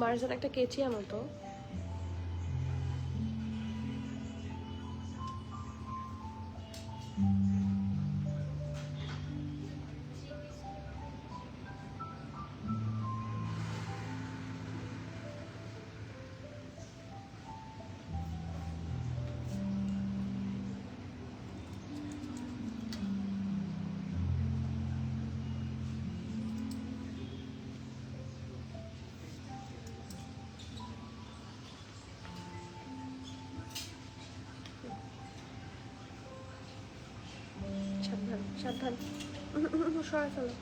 মার্জান একটা কেচি আনো তো। সাবধান সরাই ফেলো।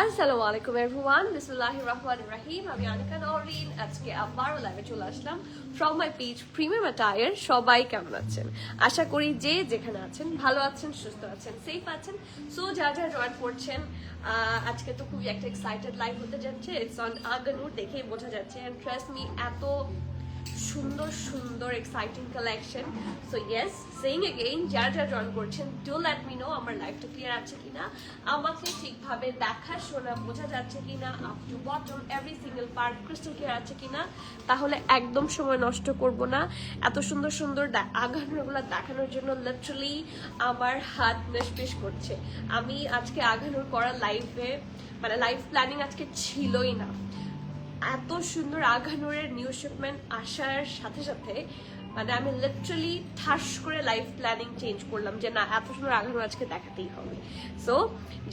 আসসালামু আলাইকুম এভরিওয়ান, বিসমিল্লাহির রহমানির রহিম। আমি আনিকা নওরিন, আজকে আবারও লাইভে চলে আসলাম from my page premium attire. সবাই কেমন আছেন? আশা করি যে যেখানে আছেন ভালো আছেন, সুস্থ আছেন, সেফ আছেন। সো যারা যারা জয়েন করছেন, আজকে তো খুবই একটা এক্সাইটেড লাইভ হতে যাচ্ছে। ইটস অন আগানুর, দেখেই বোঝা যাচ্ছে। অ্যান্ড ট্রাস্ট মি, এত সুন্দর সুন্দর exciting collection. So yes, saying again, যারা যারা জয়েন করছেন ডু লেট মি নো আমার লাইফটা ক্লিয়ার আছে কিনা, আমাকে ঠিকভাবে দেখা শোনা বোঝা যাচ্ছে কিনা, up to bottom every single part crystal clear আছে কিনা। তাহলে একদম সময় নষ্ট করব না। এত সুন্দর সুন্দর আঘানুরগুলো দেখানোর জন্য লিটারালি আমার হাত নিষ্পেষ করছে। আমি আজকে আঘানুর করা লাইভে মানে লাইভ প্ল্যানিং আজকে ছিলই না। এত সুন্দর আঘানুরের নিউ শিপমেন্ট আসার সাথে সাথে মানে আমি লিটারালি ঠাস করে লাইফ প্ল্যানিং চেঞ্জ করলাম যে না, এত সুন্দর আঘানুর আজকে দেখাতেই হবে। সো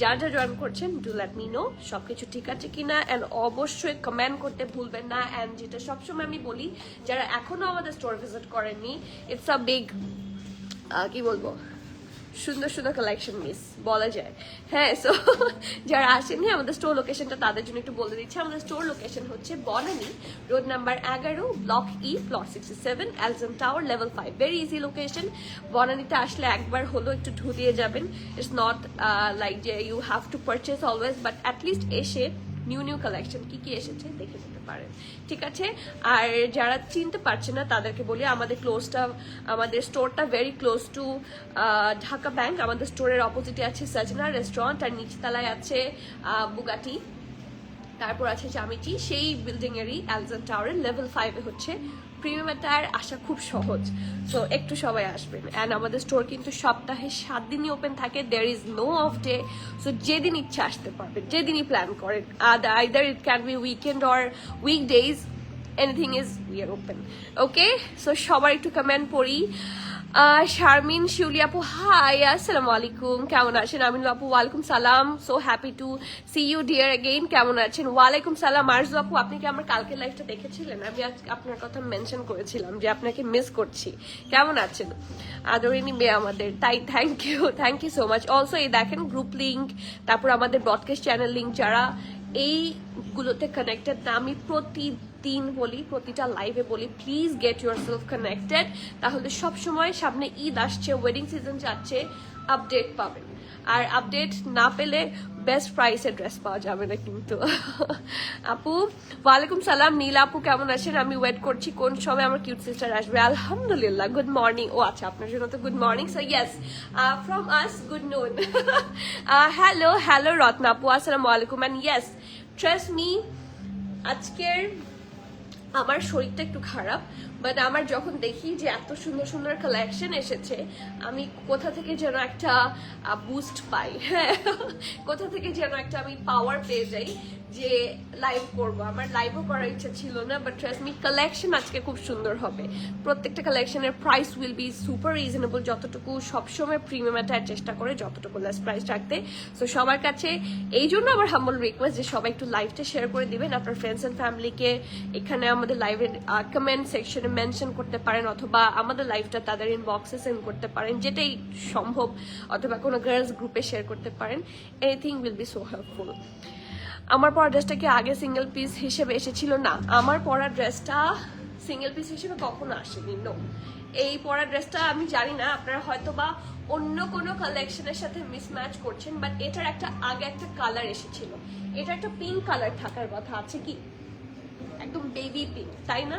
যারা যা জয়েন করছেন ডু লেট মি নো সবকিছু ঠিক আছে কিনা, অ্যান্ড অবশ্যই কমেন্ট করতে ভুলবেন না। অ্যান্ড যেটা সবসময় আমি বলি, যারা এখনো আমাদের স্টোর ভিজিট করেননি, ইটস আ বিগ কি বলবো, সুন্দর সুন্দর কালেকশন মিস বলা যায়। হ্যাঁ, সো যারা আসেনি আমাদের স্টোর লোকেশনটা তাদের জন্য একটু বলে দিচ্ছি। আমাদের স্টোর লোকেশন হচ্ছে Banani road number 11, block E, plot 67, Elzon tower, level 5। Very easy location. বনানীতে আসলে একবার হলো একটু ঢু দিয়ে যাবেন। ইটস নট লাইক যে you have to purchase always, but at least এসে নিউ নিউ কালেকশন কি কি এসেছে দেখে যেতে পারেন, ঠিক আছে? আর যারা চিনতে পারছে না তাদেরকে বলি, আমাদের স্টোরটা very close to Dhaka bank. আমাদের স্টোরের অপোজিটে আছে সাজনা রেস্টুরেন্ট, আর নিচতলায় আছে বুগাটি, তারপর আছে জামিটি। সেই বিল্ডিং এরই এলজন টাওয়ারের লেভেল 5-এ হচ্ছে প্রিমিয়াম অ্যাটায়ার। আসা খুব সহজ, সো একটু সবাই আসবেন। অ্যান্ড আমাদের স্টোর কিন্তু সপ্তাহে 7 দিনই ওপেন থাকে। There is no off day. So যেদিন ইচ্ছা আসতে পারবেন, যেদিনই প্ল্যান করেন, either it can be weekend or weekdays, anything is we are open. Okay, so সবার একটু কমেন্ট পড়ি। শারমিন শিউলি আপু, হাই, আসসালামু আলাইকুম, কেমন আছেন? আমিনুল আপু, ওয়ালাইকুম সালাম, so happy to see you dear again, কেমন আছেন? ওয়ালাইকুম সালাম। আরজু আপু, আপনি কি আমার কালকের লাইফটা দেখেছিলেন? আমি আপনার কথা মেনশন করেছিলাম যে আপনাকে মিস করছি। কেমন আছেন? আদরিনী মেয়ে আমাদের, তাই thank you so much. Also এই দেখেন গ্রুপ লিঙ্ক, তারপর আমাদের ব্রডকাস্ট চ্যানেল লিঙ্ক, যারা এইগুলোতে কানেক্টেড না, আমি প্রতিদিন বলি, প্রতিটা লাইভে বলি, please get your self connected. তাহলে সবসময় সামনে ঈদ আসছে, ওয়েডিং সিজন যাচ্ছে, আপডেট পাবেন। আর আপডেট না পেলে বেস্ট প্রাইসে ড্রেস পাওয়া যাবে না কিন্তু। আপু, ওয়ালাইকুম সালাম। নীলা আপু, কেমন আছেন? আমি ওয়েট করছি কোন সময় আমার কিউট সিস্টার আসবে। আলহামদুলিল্লাহ, গুড মর্নিং। ও আচ্ছা, আপনার জন্য তো good morning. So yes, from us good নুন। হ্যালো রত্না আপু, আসসালামু আলাইকুম। অ্যান্ড ইয়েস, ট্রাস্ট মি, আজকের আমার শরীরটা একটু খারাপ, বাট আমার যখন দেখি যে এত সুন্দর সুন্দর কালেকশন এসেছে, আমি কোথা থেকে যেন একটা বুস্ট পাই। হ্যাঁ, কোথা থেকে যেন একটা আমি পাওয়ার পেয়ে যাই যে লাইভ করব। আমার লাইভও করার ইচ্ছা ছিল না, বাট ট্রাস্ট মি, কালেকশন আজকে খুব সুন্দর হবে। প্রত্যেকটা কালেকশনের price will be super reasonable, যতটুকু সবসময় প্রিমিয়াম অ্যাটার চেষ্টা করে যতটুকু লেস প্রাইস রাখতে। সো সবার কাছে এই জন্য আমার হাম্বল রিকোয়েস্ট যে সবাই একটু লাইভটা শেয়ার করে দিবেন আপনার ফ্রেন্ডস অ্যান্ড ফ্যামিলিকে। এখানে আমাদের লাইভের কমেন্ট সেকশনে মেনশন করতে পারেন, অথবা আমাদের লাইভটা তাদের ইনবক্সে সেন্ড করতে পারেন, যেটাই সম্ভব, অথবা কোনো গার্লস গ্রুপে শেয়ার করতে পারেন। Anything will be so helpful. আমার পরা ড্রেসটা কি আগে সিঙ্গেল পিস হিসেবে এসেছিল? না, আমার পরা ড্রেসটা সিঙ্গেল পিস হিসেবে কখনো আসেনি। নো, এই পরা ড্রেসটা আমি জানি না, আপনারা হয়তো বা অন্য কোনো কালেকশনের সাথে মিসম্যাচ করছেন, বাট এটার একটা আগে একটা কালার এসেছিল। এটা একটা পিঙ্ক কালার থাকার কথা, আছে কি? একদম বেবি পিঙ্ক, তাই না?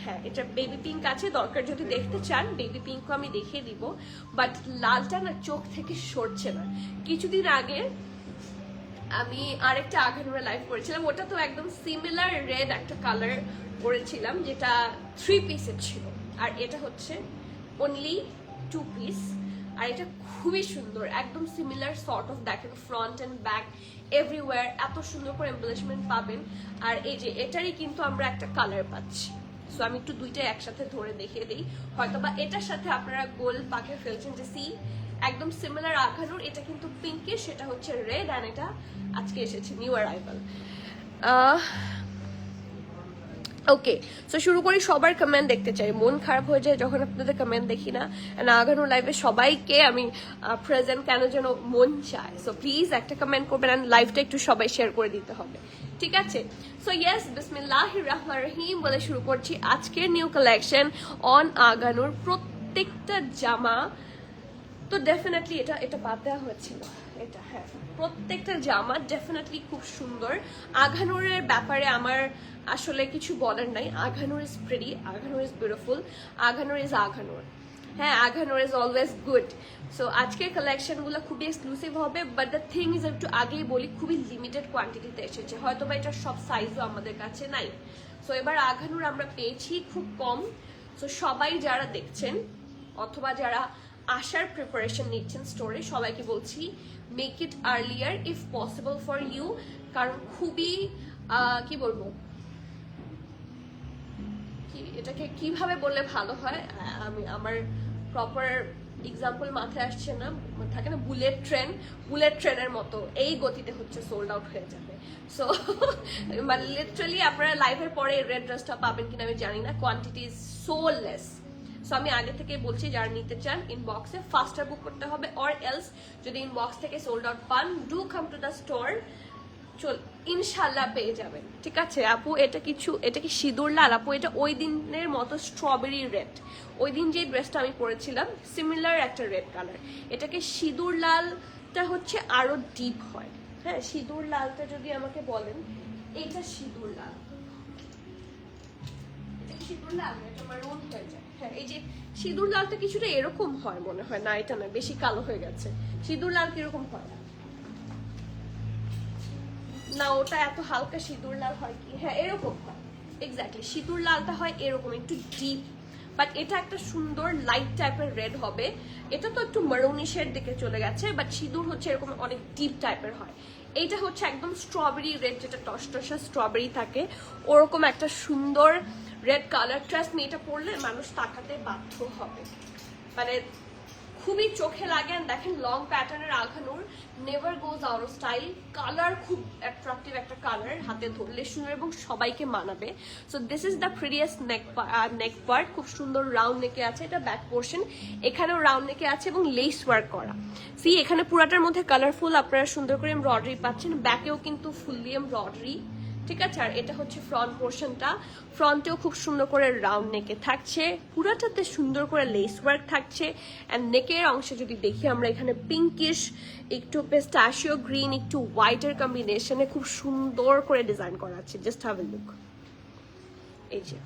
হ্যাঁ, এটা বেবি পিঙ্ক আছে, দরকার যদি দেখতে চান বেবি পিঙ্কও আমি দেখিয়ে দিব। বাট লালটা না চোখ থেকে সরছে না। কিছুদিন আগে আমি আরেকটা আঘানুরা লাইভ করেছিলাম, ওটা তো একদম সিমিলার রেড একটা কালার করেছিলাম, যেটা 3 পিসের ছিল। আর এটা হচ্ছে অনলি 2 পিস, আর এটা খুবই সুন্দর, একদম সিমিলার সর্ট অফ। দেখেন ফ্রন্ট অ্যান্ড ব্যাক এভরিওয়্যার এত সুন্দর করে এমব্লিশমেন্ট পাবেন। আর এই যে এটারই কিন্তু আমরা একটা কালার পাচ্ছি। সো আমি একটু দুইটাই একসাথে ধরে দেখিয়ে দিই, হয়তো বা এটার সাথে আপনারা গোল পাকে ফেলছেন যে সি একদম সিমিলার আঘানুর। এটা কিন্তু পিঙ্কে, সেটা হচ্ছে রেড, অ্যান্ড এটা আজকে এসেছে নিউ অ্যারাইভাল। ওকে, সো শুরু করি। সবার কমেন্ট দেখতে চাই, মন খারাপ হয়ে যায় যখন আপনাদের কমেন্ট দেখি না। আগানো লাইভে সবাইকে আমি প্রেজেন্ট কেন যেন মন চায়। সো প্লিজ একটা কমেন্ট করবেন, অ্যান্ড লাইভটা একটু সবাই শেয়ার করে দিতে হবে, ঠিক আছে? সো ইয়েস, বিসমিল্লাহির রহমানির রহিম বলে শুরু করছি আজকের নিউ কালেকশন অন আগানোর। প্রত্যেকটা জামা তো ডেফিনেটলি এটা বাদ দেওয়া হয়েছিল, এটা হ্যাঁ, প্রত্যেকটা জামা ডেফিনেটলি খুব সুন্দর। আঘানুরের ব্যাপারে আমার আসলে কিছু বলার নাই। Aghanoor is pretty, Aghanoor is beautiful, Aghanoor is Aghanoor. হ্যাঁ, Aghanoor is always good. So আজকের কালেকশনগুলো খুবই এক্সক্লুসিভ হবে, বাট দ্য থিং ইজ, একটু আগেই বলি, খুবই লিমিটেড কোয়ান্টিটিতে এসেছে, হয়তো বা এটার সব সাইজও আমাদের কাছে নাই। সো এবার আঘানুর আমরা পেয়েছি খুব কম। সো সবাই যারা দেখছেন অথবা যারা আসার প্রিপারেশন নিচ্ছেন স্টোরে, সবাইকে বলছি make it earlier if possible for you. কারণ খুবই কি বলবো, এটাকে কিভাবে বললে ভালো হয়, আমি আমার প্রপার এক্সাম্পল মাথায় আসছে না, থাকে না বুলেট ট্রেনের মতো এই গতিতে হচ্ছে সোল্ড আউট হয়ে যাবে। সো মানে লিটারালি আপনারা লাইভের পরে রেড ড্রেসটা পাবেন কিনা আমি জানি না, quantity is so less. So আমি আগে থেকে বলছি, যারা নিতে চান ইনবক্সে ফাস্টার বুক করতে হবে, অর এলস যদি ইনবক্স থেকে সোল্ড আউট পান, do come to the store, চল ইনশাল্লাহ পেয়ে যাবেন, ঠিক আছে? আপু এটা কি সিঁদুর লাল? আপু এটা ওই দিনের মতো স্ট্রবেরি রেড, ওই দিন যে ড্রেসটা আমি পরেছিলাম সিমিলার একটা রেড কালার। এটাকে সিঁদুর লালটা হচ্ছে আরো ডিপ হয়। হ্যাঁ, সিঁদুর লালটা যদি আমাকে বলেন, এটা সিঁদুর লাল, এটা কি সিঁদুর লাল? এটা মারুন হয়ে যায়। হ্যাঁ, এই যে সিঁদুর লালটা কিছুটা এরকম হয় মনে হয়, না এটা না, বেশি কালো হয়ে গেছে। সিঁদুর লাল কিরকম হয় না, ওটা এত হালকা সিঁদুর লাল হয় কি? হ্যাঁ, এরকম হয় এক্স্যাক্টলি, সিঁদুর লালটা হয় এরকম একটু ডিপ, বাট এটা একটা সুন্দর লাইট টাইপের রেড হবে। এটা তো একটু মারুনিশের দিকে চলে গেছে, বাট সিঁদুর হচ্ছে এরকম অনেক ডিপ টাইপের হয়। এইটা হচ্ছে একদম স্ট্রবেরি রেড, যেটা টসটসা স্ট্রবেরি থাকে, ওরকম একটা সুন্দর রেড কালার। ট্রাস্ট মি, এটা পরলে মানুষ তাকাতে বাধ্য হবে, মানে খুবই চোখে লাগে। দেখেন লং প্যাটার্নের Aghanoor, never goes out of style, colour খুব অ্যাট্রাকটিভ একটা কালার, হাতে ধরলে সুন্দর এবং সবাইকে মানাবে। So this is the prettiest neck part, খুব সুন্দর রাউন্ড নেকে আছে, এটা ব্যাক পোর্শন, এখানেও রাউন্ড নেকে আছে এবং লেস ওয়ার্ক করা। সি এখানে পুরাটার মধ্যে কালারফুল আপনারা সুন্দর করে এমব্রয়ডারি পাচ্ছেন, ব্যাকেও কিন্তু ফুললি এমব্রয়ডারি, ঠিক আছে? আর এটা হচ্ছে ফ্রন্ট পোর্শনটা, ফ্রন্টেও খুব সুন্দর করে রাউন্ড নেকে থাকছে, পুরাটাতে সুন্দর করে লেস ওয়ার্ক থাকছে। অ্যান্ড নেকের অংশে যদি দেখি আমরা, এখানে পিঙ্কিশ, একটু পেস্টাশিও গ্রিন, একটু হোয়াইটের কম্বিনেশনে খুব সুন্দর করে ডিজাইন করা আছে। জাস্ট হ্যাভ এ লুক, এই যে।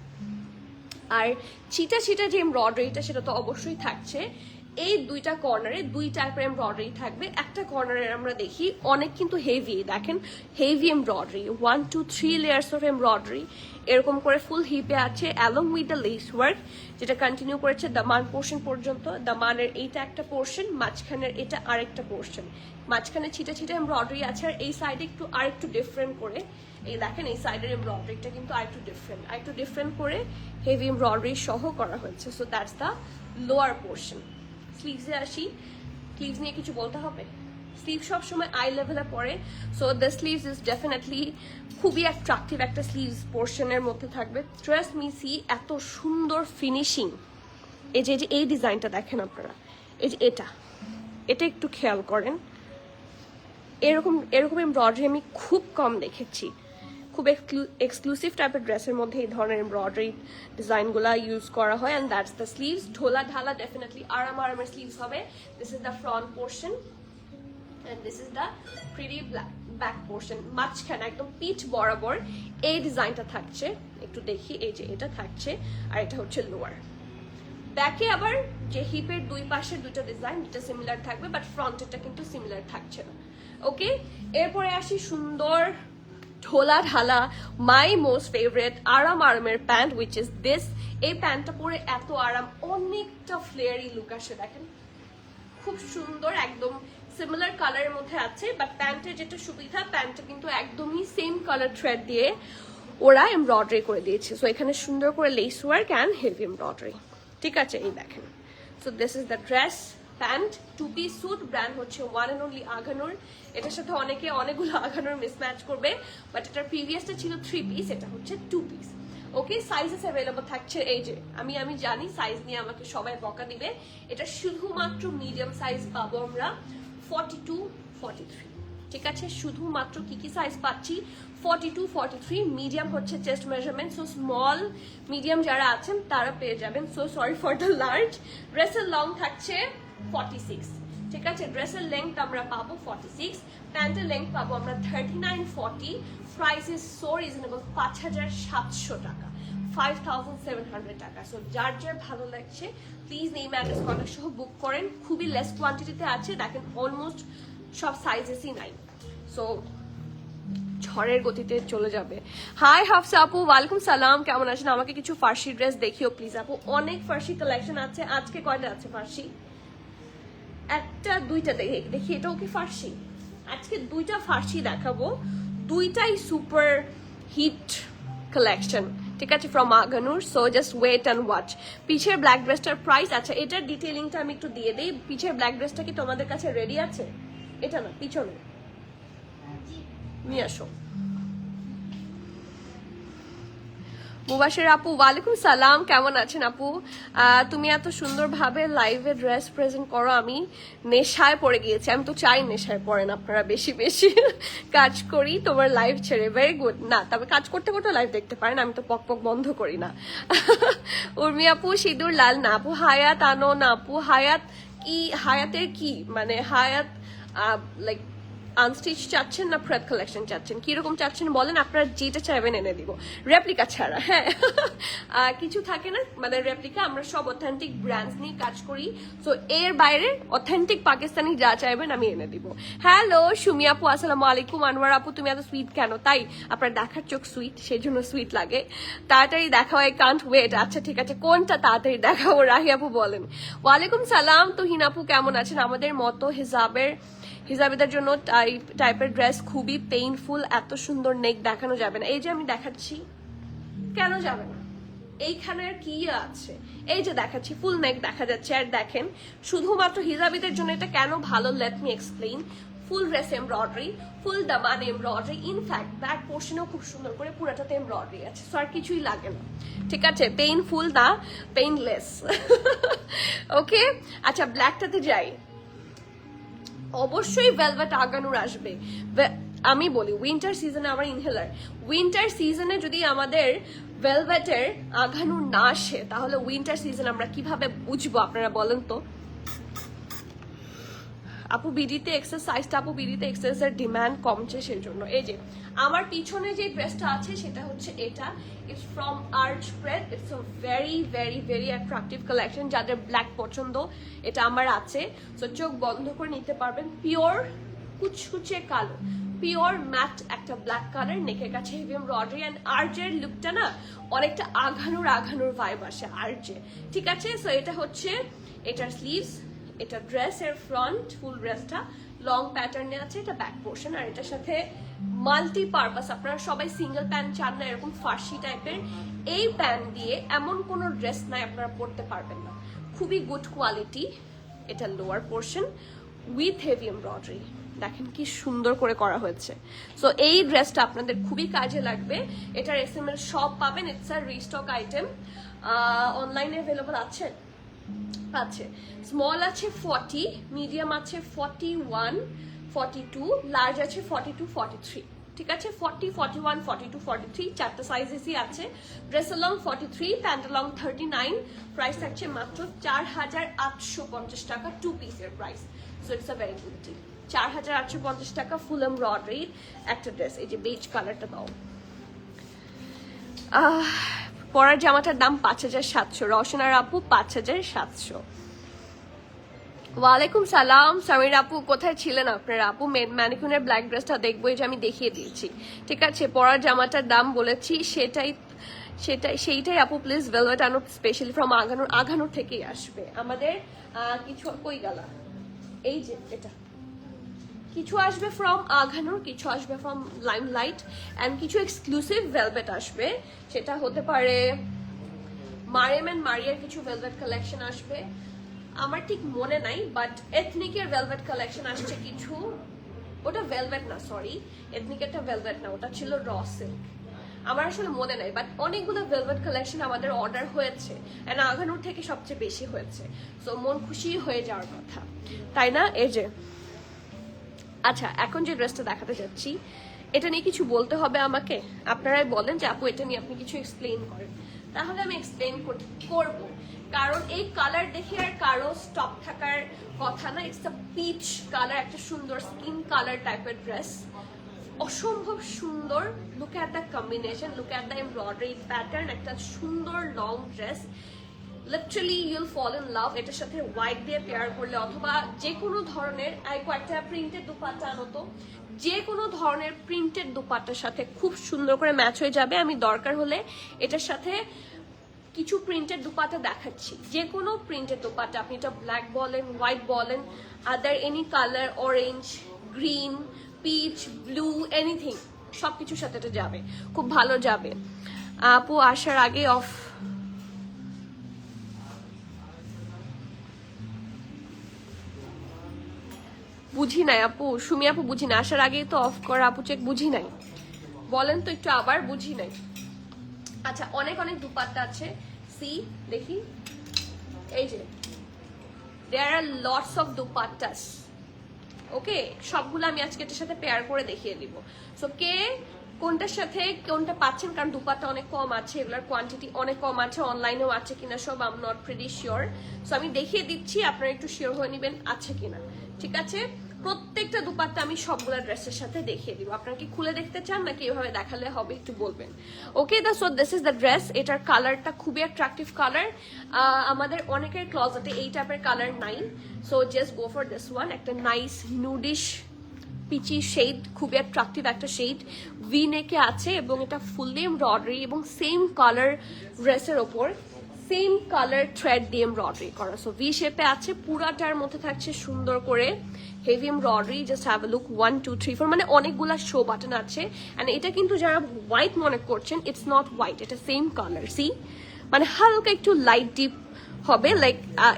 আর চিটা যে এমব্রয়ডারিটা, সেটা তো অবশ্যই থাকছে। এই দুইটা কর্নারে দুই টাইপের এমব্রয়ডারি থাকবে। একটা কর্নারে আমরা দেখি অনেক কিন্তু হেভি, দেখেন heavy embroidery, 1 2 3 layers of embroidery এরকম করে ফুল হিপে আছে, along with the less work, যেটা কন্টিনিউ করেছে দামান পোর্শন পর্যন্ত। দামানের এইটা একটা পোর্শন, মাঝখানের এটা আরেকটা পোর্শন, মাঝখানে ছিটা ছিটা এমব্রয়ডারি আছে, আর এই সাইডে একটু আরেকটু ডিফারেন্ট করে, এই দেখেন এই সাইডের এমব্রয়ডারিটা কিন্তু আরেকটু ডিফারেন্ট করে হেভি এমব্রয়ডারি সহ করা হয়েছে। So that's the lower portion. স্লিভসে আসি, স্লিভস নিয়ে কিছু বলতে হবে? স্লিভ সবসময় আই লেভেলে পড়ে, so the sleeves is definitely খুবই অ্যাট্রাকটিভ একটা স্লিভস পোর্শনের মধ্যে থাকবে। ট্রাস্ট মি, সি এত সুন্দর ফিনিশিং। এই যে এই ডিজাইনটা দেখেন আপনারা, এই যে এটা একটু খেয়াল করেন, এরকম এমব্রয়ডারি আমি খুব কম দেখেছি। খুব এক্সক্লুসিভ টাইপের ড্রেসের মধ্যে এই ধরনের এমব্রয়ডারি ডিজাইনগুলো ইউজ করা হয়। And that's the sleeves. ঢোলা ঢালা ডেফিনেটলি আরামের স্লিভস হবে। This is the front portion and this is the pretty back portion. মাঝখানে একদম পিঠ বরাবর এই ডিজাইনটা থাকছে, একটু দেখি, এই যে এটা থাকছে, আর এটা হচ্ছে লোয়ার। ব্যাকে আবার যে হিপের দুই পাশের দুটো ডিজাইন দুটো সিমিলার থাকবে, বাট ফ্রন্টেরটা কিন্তু সিমিলার থাকছে না। ওকে, এরপরে আসি সুন্দর ঢোলা ঢালা মাই মোস্ট ফেভারিট আরামের প্যান্ট, উইচ ইজ দিস। এই প্যান্টটা পরে এত আরাম, অনেকটা ফ্লেয়ারি লুক আসে, দেখেন খুব সুন্দর, একদম সিমিলার কালারের মধ্যে আছে। বাট প্যান্টের যেটা সুবিধা, প্যান্টটা কিন্তু একদমই সেম কালার থ্রেড দিয়ে ওরা এমব্রয়ডারি করে দিয়েছে। সো এখানে সুন্দর করে lace work and heavy embroidery, ঠিক আছে, এই দেখেন। So this is the dress, pant, two piece suit, brand হচ্ছে ওয়ান অ্যান্ড অনলি আঘানুর। এটার সাথে অনেকগুলো আঘানুর মিসম্যাচ করবে, বাট এটার প্রিভিয়াসটা ছিল 3 পিস, এটা হচ্ছে 2 পিস। ওকে, সাইজেস অ্যাভেলেবল থাকছে। এই যে আমি জানি সাইজ নিয়ে আমাকে সবাই বকা দিবে, এটা শুধুমাত্র মিডিয়াম সাইজ পাবো আমরা 42 43, ঠিক আছে। শুধুমাত্র কি সাইজ পাচ্ছি? 42 43। মিডিয়াম হচ্ছে chest measurement, so small medium যারা আছেন তারা পেয়ে যাবেন। So sorry for the large. ড্রেসের লং থাকছে 46, ঠিক আছে। ড্রেসের লেংথ আমরা পাবো 46, প্যান্টের লেংথ পাবো আমরা 39 40। প্রাইস ইজ সো রিজনেবল, 5700 টাকা, 5700 টাকা। সো যার ভালো লাগছে প্লিজ নেম অ্যাড্রেস কন্ট্যাক্ট সহ বুক করেন। খুবই লেস কোয়ান্টিটিতে আছে, দেখেন অলমোস্ট সব সাইজেসই নাই। সো ঝড়ের গতিতে চলে যাবে। হাই হাফসা আপু, ওয়ালাইকুম সালাম, কেমন আছেন? আমাকে কিছু ফার্সি ড্রেস দেখিও প্লিজ আপু। অনেক ফার্সি কালেকশন আছে। আজকে কয়টা আছে ফার্সি? একটা দুইটা দেখি এটাও কি ফার্সি? আজকে দুইটা ফার্সি দেখাবো, দুইটাই সুপার হিট কালেকশন, ঠিক আছে, from Aghanoor. So just wait and watch. পিছের ব্ল্যাক ড্রেসটার প্রাইস, আচ্ছা এটার ডিটেইলিংটা আমি একটু দিয়ে দিই। পিছের ব্ল্যাক ড্রেসটা কি তোমাদের কাছে রেডি আছে? এটা না, পিছনে নিয়ে আসো। মুবাশির আপু, ওয়ালাইকুম সালাম, কেমন আছেন আপু? তুমি এত সুন্দরভাবে লাইভে ড্রেস প্রেজেন্ট করো, আমি নেশায় পড়ে গিয়েছি। আমি তো চাই নেশায় পড়েন আপনারা, বেশি বেশি কাজ করি তোমার লাইভ ছেড়ে। Very good. না, তবে কাজ করতে করতে লাইভ দেখতে পারেন, আমি তো পক বন্ধ করি না। উর্মি আপু, সিঁদুর লাল না আপু, হায়াত আনো না আপু। হায়াত কি? হায়াতের কি মানে? হায়াত লাইক আনস্টিচ চাচ্ছেন না ফ্রেড কালেকশন চাচ্ছেন? কিরকম চাচ্ছেন বলেন, আপনারা যেটা চাইবেন এনে দিব, রেপ্লিকা ছাড়া। হ্যাঁ, কিছু থাকে না মানে রেপ্লিকা, আমরা সব অথেন্টিক ব্র্যান্ডস নিয়ে কাজ করি। সো এর বাইরে অথেন্টিক পাকিস্তানি যা চাইবেন আমি এনে দিব। হ্যালো সুমি আপু, আসসালামু আলাইকুম। আনোয়ার আপু, তুমি এত সুইট কেন? তাই আপনার দেখার চোখ সুইট, সেই জন্য সুইট লাগে। তাড়াতাড়ি দেখাও, আই কান্ট ওয়েট। আচ্ছা ঠিক আছে, কোনটা তাড়াতাড়ি দেখাবো? রাহি আপু বলেন। ওয়ালাইকুম সালাম। তুহিন আপু, কেমন আছেন? আমাদের মতো হিজাবিদের জন্য টাইপের ড্রেস খুবই পেইনফুল, এত সুন্দর নেক দেখানো যাবে না। এই যে আমি দেখাচ্ছি, কেন যাবে না? এইখানে আর কি আছে? এই যে দেখাচ্ছি, ফুল নেক দেখা যাচ্ছে। আর দেখেন শুধুমাত্র হিজাবিদের জন্য এটা কেন ভালো, let me explain. Full dress embroidery, full দামান এমব্রয়ডারি, ইনফ্যাক্ট ব্যাক পোর্শনেও খুব সুন্দর করে পুরোটাতে এমব্রয়ডারি আছে। সো আর কিছুই লাগে না, ঠিক আছে। পেইনফুল না, পেইনলেস। ওকে, আচ্ছা ব্ল্যাকটাতে যাই। অবশ্যই ভেলভেট আগানুর আসবে। আমি বলি উইন্টার সিজনে আমার ইনহেলার, উইন্টার সিজনে যদি আমাদের ভেলভেটের আগানুর না আসে তাহলে উইন্টার সিজন আমরা কিভাবে বুঝবো আপনারা বলেন তো? আপু বিডিতে এক্সারসাইজটা আপু বিডিতে এক্সারসাইজের ডিমান্ড কমছে সেই জন্য। এই যে আমার পিছনে যে ড্রেসটা আছে সেটা হচ্ছে এটা, it's from arch prayed, it's a very very very attractive collection. যাদের ব্ল্যাক পছন্দ এটা আমার আছে, সো চোখ বন্ধ করে নিতে পারবেন। পিওর কুচকুচে কালো, পিওর ম্যাট একটা ব্ল্যাক কালার, নেকের কাছে হেভি এমব্রয়ডারি অ্যান্ড আর্চের লুকটা না অনেকটা আঘানুর আঘানুর ভাইব আসে আর্চে, ঠিক আছে। সো এটা হচ্ছে এটার স্লিভস, এটা ড্রেসের ফ্রন্ট, ফুল ড্রেসটা লং প্যাটার্নে আছে, এটা ব্যাক পোর্শন। আর এটার সাথে মাল্টি পারপাস, আপনারা সবাই সিঙ্গেল প্যান্ট চান না, এরকম ফার্সি টাইপের এই প্যান্ট দিয়ে এমন কোনো ড্রেস নাই আপনারা পরতে পারবেন না, খুবই গুড কোয়ালিটি। এটা lower portion with heavy embroidery, দেখেন কি সুন্দর করে করা হয়েছে। সো এই ড্রেসটা আপনাদের খুবই কাজে লাগবে। এটার এসএমএল সব পাবেন, ইটস আ রিস্টক আইটেম। অনলাইনে অ্যাভেলেবল আছে, আছে স্মল আছে 40, মিডিয়াম আছে 41, 42, লার্জ আছে 42, 43, ঠিক আছে। 40, 41, 42, 43 চারটা সাইজেসই আছে। Dress long 43, pant long 39, price থাকছে মাত্র 4850 টাকা, 2 পিসের price. So it's a very good deal. 4850 টাকা ফুল এমব্রয়ডারি একটা ড্রেস। এই যে বেজ কালারটা দাও। পরার জামাটার দাম 5700, রওশনার আপু 5700। ওয়ালাইকুম সালাম সামির আপু, কোথায় ছিলেন আপনারা আপু? ম্যানিকুইনের ব্ল্যাক ড্রেসটা দেখবো, এই যে আমি দেখিয়ে দিয়েছি, ঠিক আছে। পরার জামাটার দাম বলেছি সেইটাই আপু প্লিজ ভেলভেট আনো, স্পেশালি ফ্রম আঘানুর থেকেই আসবে আমাদের। কিছু কই গেলা, এই যে এটা কিছু আসবে ফ্রম আঘানুর, কিছু আসবে ফ্রম লাইমলাইট, অ্যান্ড কিছু এক্সক্লুসিভ ভেলভেট আসবে। সেটা হতে পারে মারিয়াম অ্যান্ড মারিয়ার কিছু ভেলভেট কালেকশন আসবে, আমার ঠিক মনে নাই, বাট এথনিকের ভেলভেট কালেকশন আসছে কিছু। ওটা ভেলভেট না, সরি, এথনিকেরটা ভেলভেট না, ওটা ছিল র সিল্ক, আমার আসলে মনে নাই। বাট অনেকগুলো ভেলভেট কালেকশন আমাদের অর্ডার হয়েছে, অ্যান্ড আঘানুর থেকে সবচেয়ে বেশি হয়েছে। সো মন খুশি হয়ে যাওয়ার কথা, তাই না? এই যে আচ্ছা, এখন যে ড্রেসটা দেখাতে যাচ্ছি এটা নিয়ে কিছু বলতে হবে আমাকে? আপনারাই বলেন যে আপু এটা নিয়ে আপনি কিছু এক্সপ্লেইন করেন, তাহলে আমি এক্সপ্লেইন করব। কারণ এই কালার দেখে আর কারো স্টপ থাকার কথা না। ইটস আ পিচ কালার, একটা সুন্দর স্কিন কালার টাইপের ড্রেস, অসম্ভব সুন্দর। Look at the combination, look at the embroidery pattern, একটা সুন্দর long dress, literally you'll fall in love. এটার সাথে হোয়াইট দিয়ে পেয়ার করলে, অথবা যে কোনো ধরনের কয়েকটা প্রিন্টেড দুপাট্টা আনো তো, যে কোনো ধরনের প্রিন্টেড দুপাট্টার সাথে খুব সুন্দর করে ম্যাচ হয়ে যাবে। আমি দরকার হলে এটার সাথে কিছু প্রিন্টেড দুপাট্টা দেখাচ্ছি, যে কোনো প্রিন্টেড দুপাট্টা, আপনি এটা ব্ল্যাক বলেন, হোয়াইট বলেন, other any colour, orange, green, peach, blue, anything, সবকিছুর সাথে এটা যাবে, খুব ভালো যাবে। আপু আসার আগে অফ, বুঝি নাই আপু, সুমি আপু বুঝি না, আসার আগেই তো অফ করা আপু, চেক বুঝি নাই, বলেন তো একটু আবার, বুঝি নাই। আচ্ছা, অনেক অনেক দুপাট্টা আছে, সি দেখি, এই যে দেয়ার আর লটস অফ দুপাট্টাস, ওকে। সবগুলো আমি আজকে এটার সাথে পেয়ার করে দেখিয়ে দিব। সো কে কোনটার সাথে কোনটা পাচ্ছেন, কারণ দুপাট্টা অনেক কম আছে, এগুলোর কোয়ান্টিটি অনেক কম আছে, অনলাইনেও আছে কিনা সব I am not pretty sure. So আমি দেখিয়ে দিচ্ছি, আপনারা একটু শিওর হয়ে নেবেন আছে কিনা, ঠিক আছে। প্রত্যেকটা দুপাট্টা আমি সবগুলা ড্রেসের সাথে দেখিয়ে দিব। আপনারা কি খুলে দেখতে চান নাকি এভাবে দেখালে হবে, একটু বলবেন। Okay, so this is the dress. এটার কালারটা খুবই অ্যাট্রাকটিভ কালার, আমাদের অনেকের ক্লজেটে এই টাইপের কালার নাই, so just go for this one. একটা নাইস নুডিশ পিচি শেড, খুবই অ্যাট্রাকটিভ একটা শেড, ভি নেকে আছে, এবং এটা ফুললি এমব্রয়ডারি, এবং সেম কালার ড্রেসের ওপর সেম কালার থ্রেড দিয়ে এমব্রয়ডারি করা। সো ভি শেপে আছে, পুরাটার মধ্যে থাকছে সুন্দর করে heavy embroidery. Just have a look, 1 2 3 4, মানে অনেকগুলা শো বাটন আছে। অ্যান্ড এটা কিন্তু যারা হোয়াইট মনে করছেন, ইটস নট হোয়াইট, এটা সেম কালার, সি, মানে হালকা একটু লাইট ডিপ হবে, লাইক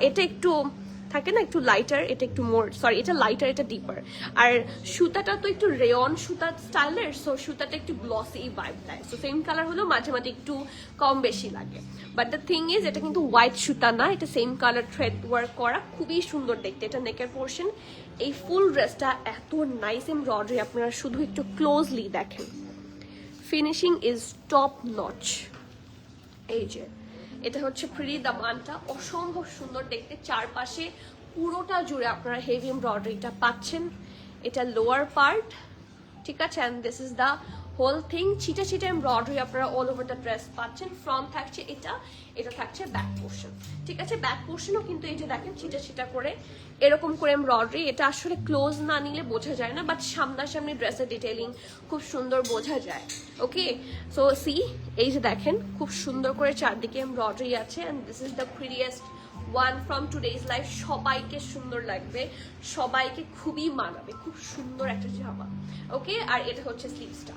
এটা একটু থাকে না একটু লাইটার, এটা একটু মোর, সরি এটা লাইটার, এটা ডিপার। আর সুতাটা তো একটু রেয়ন সুতা স্টাইলের, সো সুতাটা একটু গ্লসি ভাইব দেয়। সো সেম কালার হলেও মাঝে মাঝে একটু কম বেশি লাগে, বাট দ্য থিং ইজ এটা কিন্তু হোয়াইট সুতা না, এটা সেম কালার থ্রেড ওয়ার্ক করা, খুবই সুন্দর দেখতে। এটা নেকের পোর্শন, এই ফুল ড্রেসটা এত নাইস এমব্রয়ডারি, আপনারা শুধু একটু ক্লোজলি দেখেন, ফিনিশিং ইজ টপ নচ। এই যে এটা হচ্ছে প্রিটি দামানটা, অসম্ভব সুন্দর দেখতে, চারপাশে পুরোটা জুড়ে আপনারা হেভি এমব্রয়ডারিটা পাচ্ছেন। এটা লোয়ার পার্ট, ঠিক আছে, and this is the whole thing. ছিটা ছিটা এমব্রয়ডারি আপনারা অল ওভার দ্য ড্রেস পাচ্ছেন। ফ্রন্ট থাকছে এটা, এটা থাকছে ব্যাক পোর্শন, ঠিক আছে। ব্যাক পোর্শনও কিন্তু এই যে দেখেন ছিটা ছিটা করে এরকম করে এমব্রয়ডারি। এটা আসলে ক্লোজ না নিলে বোঝা যায় না, বাট সামনাসামনি ড্রেসের ডিটেইলিং খুব সুন্দর বোঝা যায়। ওকে, সো সি, এই যে দেখেন খুব সুন্দর করে চারদিকে এমব্রয়ডারি আছে, and this is the prettiest one from today's life. সবাইকে সুন্দর লাগবে, সবাইকে খুবই মানাবে, খুব সুন্দর একটা জামা। ওকে, আর এটা হচ্ছে স্লিভসটা,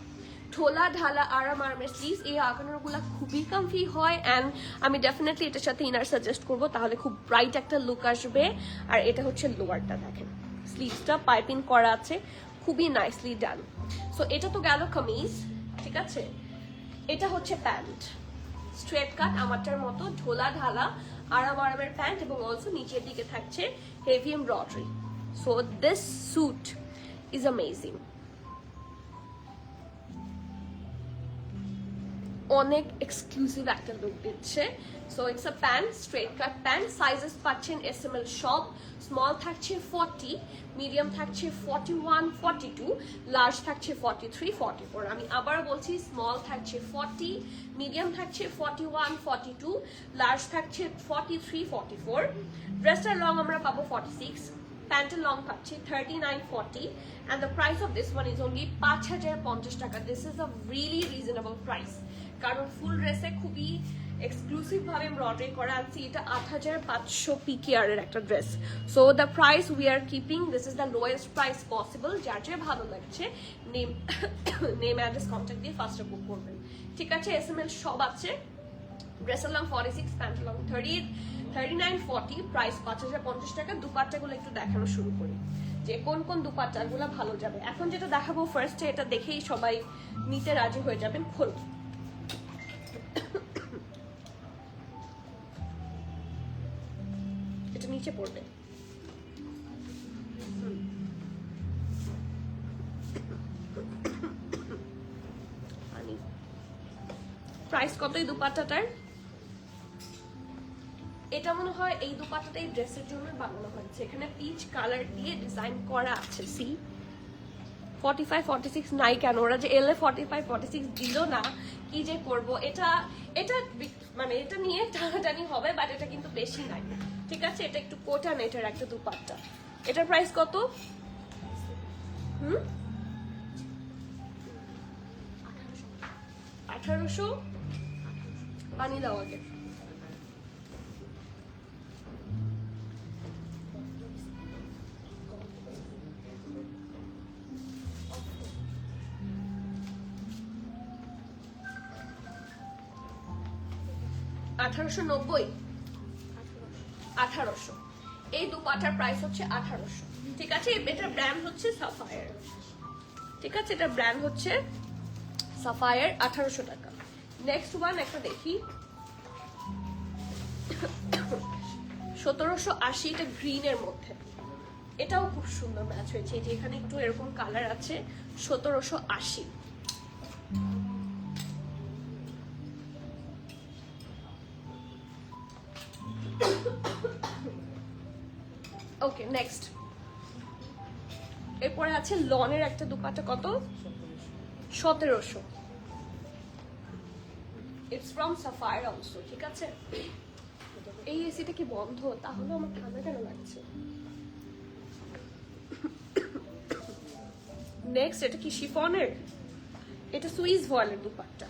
ঠোলা ঢালা আরামের স্লিভস। এই আঁকানোগুলা খুবই কমফি হয়, অ্যান্ড আমি ডেফিনেটলি এটার সাথে ইনার সাজেস্ট করবো, তাহলে খুব ব্রাইট একটা লুক আসবে। আর এটা হচ্ছে লোয়ারটা, দেখেন স্লিভসটা পাইপিং করা আছে, খুবই নাইসলি ডান। সো এটা তো গেল কামিজ, ঠিক আছে। এটা হচ্ছে প্যান্ট, স্ট্রেট কাট আমারটার মতো ঢোলা ঢালা আরামের প্যান্ট, এবং অলসো নিচের দিকে থাকছে heavy embroidery. So this suit is amazing, অনেক এক্সক্লুসিভ একটা লুক দিচ্ছে। So it's a pant, straight cut pant. Sizes পাচ্ছেন এসএমএল সব, স্মল থাকছে 40, মিডিয়াম থাকছে 41, 42, লার্জ থাকছে 43, 44। আমি আবারও বলছি, স্মল থাকছে 40, মিডিয়াম থাকছে 41, 42, লার্জ থাকছে 43, 44। ড্রেসটার লং আমরা পাবো 46, প্যান্টের লং পাচ্ছি 39, 40, and the price of this one is only 5050 টাকা। This is a really reasonable price, কারণ ফুল ড্রেসে খুবই এক্সক্লুসিভ ভাবে এমব্রয়ডারি করা আছে। এটা 8500 PKR এর একটা dress. So the price we are keeping, this is the lowest price possible. যার যে ভালো লাগছে নেম অ্যাড্রেস কন্ট্যাক্ট দিয়ে ফার্স্টে বুক করবেন, ঠিক আছে। এসএমএল সব আছে। ড্রেসের লং 46, প্যান্টের লং 38, 39, 40, প্রাইস 5050 টাকা। দুপাট্টাগুলো একটু দেখানো শুরু করি যে কোন কোন দুপাট্টাগুলো ভালো যাবে। এখন যেটা দেখাবো ফার্স্টে, এটা দেখেই সবাই নিতে রাজি হয়ে যাবেন। খোল, এটা নিচে পড়বে। প্রাইস কত এই দুপাট্টাটার? এটা মনে হয় এই দুপাট্টাটা এই ড্রেসের জন্য বানানো হয়েছে। এখানে পিচ কালার দিয়ে ডিজাইন করা আছে। সি 45, 46 নাই কেন? ওরা যে এলে 45, 46 দিল না, কি যে করব। এটা এটা মানে এটা নিয়ে টানাটানি হবে, বাট এটা কিন্তু বেশি নাই, ঠিক আছে। এটা একটু কোটা নেটের একটা দুপাট্টা। এটার প্রাইস কত? 1800। পানি দাও আগে। $1890, 1800। এই দুপাটার প্রাইস হচ্ছে 1800, ঠিক আছে। এটার ব্র্যান্ড হচ্ছে সাফায়ার, ঠিক আছে। এটা ব্র্যান্ড হচ্ছে সাফায়ার, 1800 টাকা। নেক্সট ওয়ান একটা দেখি, 1780। এটা গ্রিনের মধ্যে, এটাও খুব সুন্দর ম্যাচ হয়েছে। যে এখানে একটু এরকম কালার আছে। 1780। ওকে, নেক্সট এরপরে আছে লনের একটা দুপাট্টা। কত? 1700। ইটস ফ্রম সাফায়ার অলসো, ঠিক আছে। এই এসিটা কি বন্ধ? তাহলে আমার ঠান্ডা কেন লাগছে? নেক্সট, এটা কি শিফনের? এটা সুইস ভয়েলের দুপাট্টা।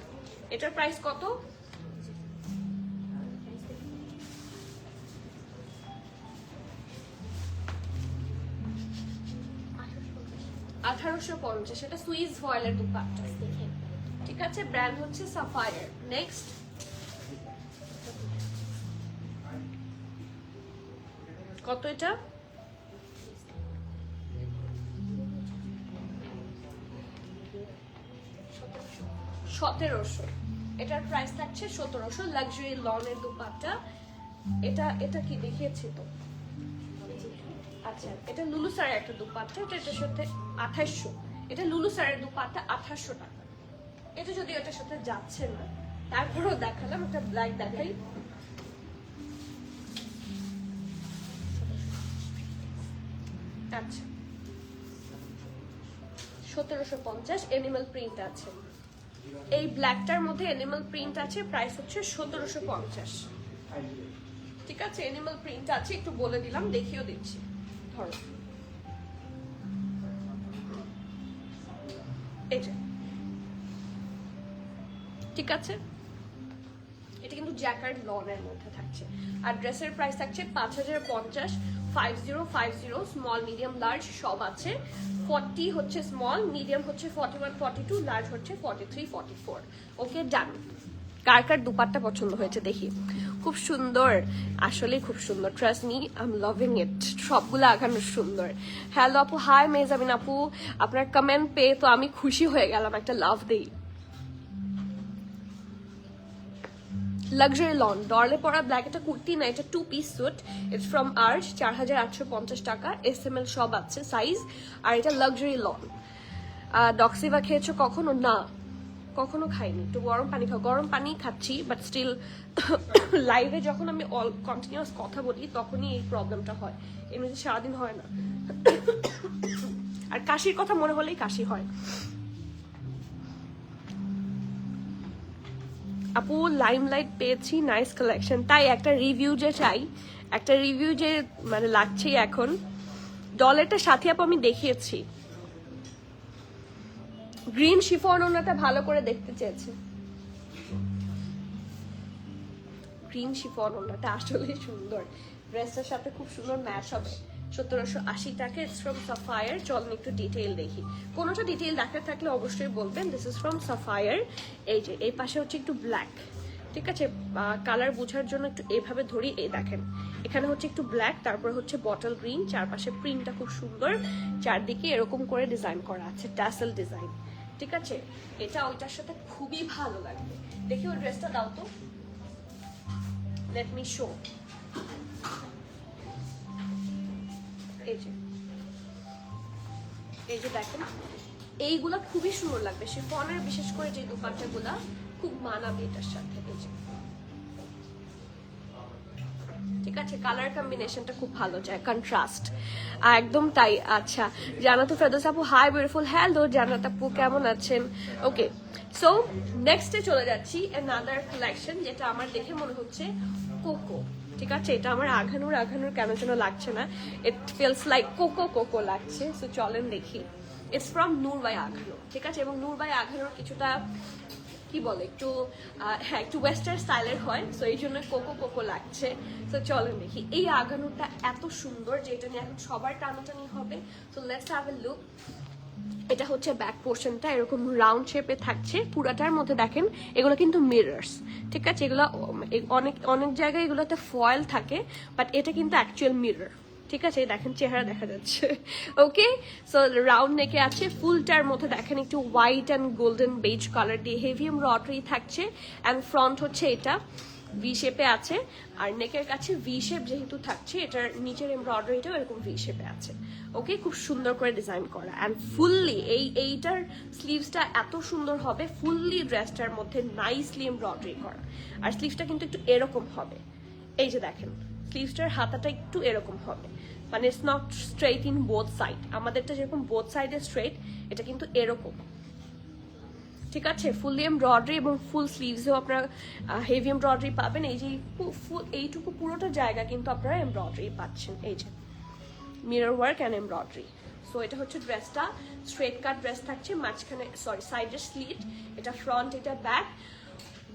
এটার প্রাইস কত? 1850। এটা সুইস ভয়েলের দুপাট্টা, ঠিক আছে। ব্র্যান্ড হচ্ছে সাফায়ার। নেক্সট, কত এটা? 1700। এটার প্রাইস থাকছে 1700। লাক্সারি লনের দুপাট্টা। এটা কি দেখিয়েছি তো? আচ্ছা, এটা লুলু সারের একটা দুপাট্টা। এটার সাথে 2800। এটা লুলু সারের দুপাট্টা, 2800 টাকা। এটা যদি এটার সাথে যাচ্ছে না, তারপরেও দেখালাম। একটা ব্ল্যাক দেখাই, আচ্ছা 1750 এনিমাল প্রিন্ট আছে, এই ব্ল্যাকটার মধ্যে এনিমাল প্রিন্ট আছে, প্রাইস হচ্ছে 1750। ঠিক আছে, এনিমাল প্রিন্ট আছে, একটু বলে দিলাম, দেখিয়েও দিচ্ছি। ধরো এই যে, ঠিক আছে, এটা কিন্তু জ্যাকার্ড লনের মধ্যে থাকছে। আর ড্রেসের প্রাইস থাকছে 5050, 5050, স্মল মিডিয়াম লার্জ সব আছে। 40 হচ্ছে স্মল, মিডিয়াম হচ্ছে 41 42, লার্জ হচ্ছে 43 44। ওকে ডান। কার কার দুপাট্টা পছন্দ হয়েছে দেখি। খুব সুন্দর, আসলে খুব সুন্দর, trust me, I am loving ইট। সবগুলো আগানো সুন্দর। হ্যালো আপু, হাই মেজাবিন আপু, আপনার কমেন্ট পেয়ে তো আমি খুশি হয়ে গেলাম, একটা লাভ দেই। লাক্সারি লন ডরলে পরা ব্ল্যাক, এটা কুর্তি না, এটা 2 পিস স্যুট, ইটস ফ্রম আর্শ, 4850 টাকা, SML সব আছে সাইজ। আর এটা লাক্সারি লন। ডক্সিভা খেয়েছো কখনো? না, কখনো খাইনি। একটু গরম পানি খাও। গরম পানি খাচ্ছি, বাট স্টিল লাইভে যখন আমি কন্টিনিউয়াস কথা বলি তখনই এই প্রবলেমটা হয়, এমনিতে সারাদিন হয় না। আর কাশির কথা মনে হলেই কাশি হয়। আপু লাইমলাইট পেয়েছি, নাইস কালেকশন। তাই একটা রিভিউ যে চাই, একটা রিভিউ যে মানে লাগছেই এখন। ডলেরটা সাথে আপু আমি দেখিয়েছি, গ্রিন শিফন ওনাটা ভালো করে দেখতে চেয়েছে। গ্রিন শিফন ওনাটা আসলে সুন্দর, ড্রেসটার সাথে খুব সুন্দর ম্যাচ হবে। 1780 টাকা, ইটস ফ্রম সাফায়ার। চলুন একটু ডিটেইল দেখি, কোনোটা ডিটেইল দেখার থাকলে অবশ্যই বলবেন। This is from Sapphire. এই যে এই পাশে হচ্ছে একটু ব্ল্যাক, ঠিক আছে, কালার বোঝার জন্য একটু এইভাবে ধরি। এই দেখেন, এখানে হচ্ছে একটু ব্ল্যাক, তারপর হচ্ছে বটল গ্রিন, চারপাশে প্রিন্টটা খুব সুন্দর, চারদিকে এরকম করে ডিজাইন করা আছে, ট্যাসেল ডিজাইন। ঠিক আছে, এটা ওইটার সাথে খুবই ভালো লাগবে। দেখি ওই ড্রেসটা দাও তো, লেট মি শো। এই যে দেখেন, এইগুলা খুবই সুন্দর লাগবে, শিফনের বিশেষ করে যে দুপাট্টাগুলা খুব মানাবে এটার সাথে। এই যে, ঠিক আছে, কালার কম্বিনেশনটা খুব ভালো যায়, কন্ট্রাস্ট একদম তাই। আচ্ছা, জান্নাত ফেরদৌস আপু, হাই বিউটিফুল। হ্যালো জান্নাত আপু, কেমন আছেন? ওকে, সো নেক্সটে চলে যাচ্ছি অ্যানাদার কালেকশন, যেটা আমার দেখে মনে হচ্ছে কোকো। ঠিক আছে, এটা আমার আঘানুর কেন যেন লাগছে না, it feels like coco coco লাগছে। সো চলেন দেখি। ইটস ফ্রম নূর বাই আঘানু। ঠিক আছে, এবং নূর বাই আঘানুর কিছুটা কি বলে, একটু হ্যাঁ একটু ওয়েস্টার্ন স্টাইলের হয়, সো এই জন্য কোকো কোকো লাগছে। সো চলেন দেখি। এই আঘানুরটা এত সুন্দর যে এটা নিয়ে এখন সবার টানাটানি হবে। So let's have a look. এটা হচ্ছে ব্যাক পোর্শনটা, এরকম রাউন্ড শেপে থাকছে পুরাটার মধ্যে। দেখেন এগুলো কিন্তু মিরর্স, ঠিক আছে, এগুলো অনেক অনেক জায়গায় এগুলোতে ফয়েল থাকে, বাট এটা কিন্তু অ্যাকচুয়াল মিরর। ঠিক আছে, দেখেন চেহারা দেখা যাচ্ছে। ওকে, সো রাউন্ড নেকে আছে, ফুলটার মধ্যে দেখেন একটু white and golden beige colour দিয়ে হেভি এমব্রয়ডারি থাকছে। অ্যান্ড ফ্রন্ট হচ্ছে এটা ভি শেপে আছে, আর নেকের কাছে ভি শেপ যেহেতু থাকছে, এটার নিচের এমব্রয়ডারিটাও এরকম ভি শেপে আছে। ওকে, খুব সুন্দর করে ডিজাইন করা। অ্যান্ড ফুললি এইটার স্লিভসটা এত সুন্দর হবে, ফুললি ড্রেসটার মধ্যে নাইসলি এমব্রয়ডারি করা। আর স্লিভসটা কিন্তু একটু এরকম হবে, এই যে দেখেন স্লিভসটার হাতাটা একটু এরকম হবে, মানে it's not straight in both side. আমাদেরটা যেরকম বোথ সাইডে স্ট্রেট, এটা কিন্তু এরকম। ঠিক আছে, ফুললি এমব্রয়ডারি এবং ফুল স্লিভসেও আপনারা হেভি এমব্রয়ডারি পাবেন। এই যে এইটুকু পুরোটা জায়গা কিন্তু আপনারা এমব্রয়ডারি পাচ্ছেন, এই যে mirror work and embroidery. So এটা হচ্ছে ড্রেসটা, স্ট্রেট কাট ড্রেস থাকছে, মাঝখানে সাইডের স্লিট, এটা ফ্রন্ট, এটা ব্যাক।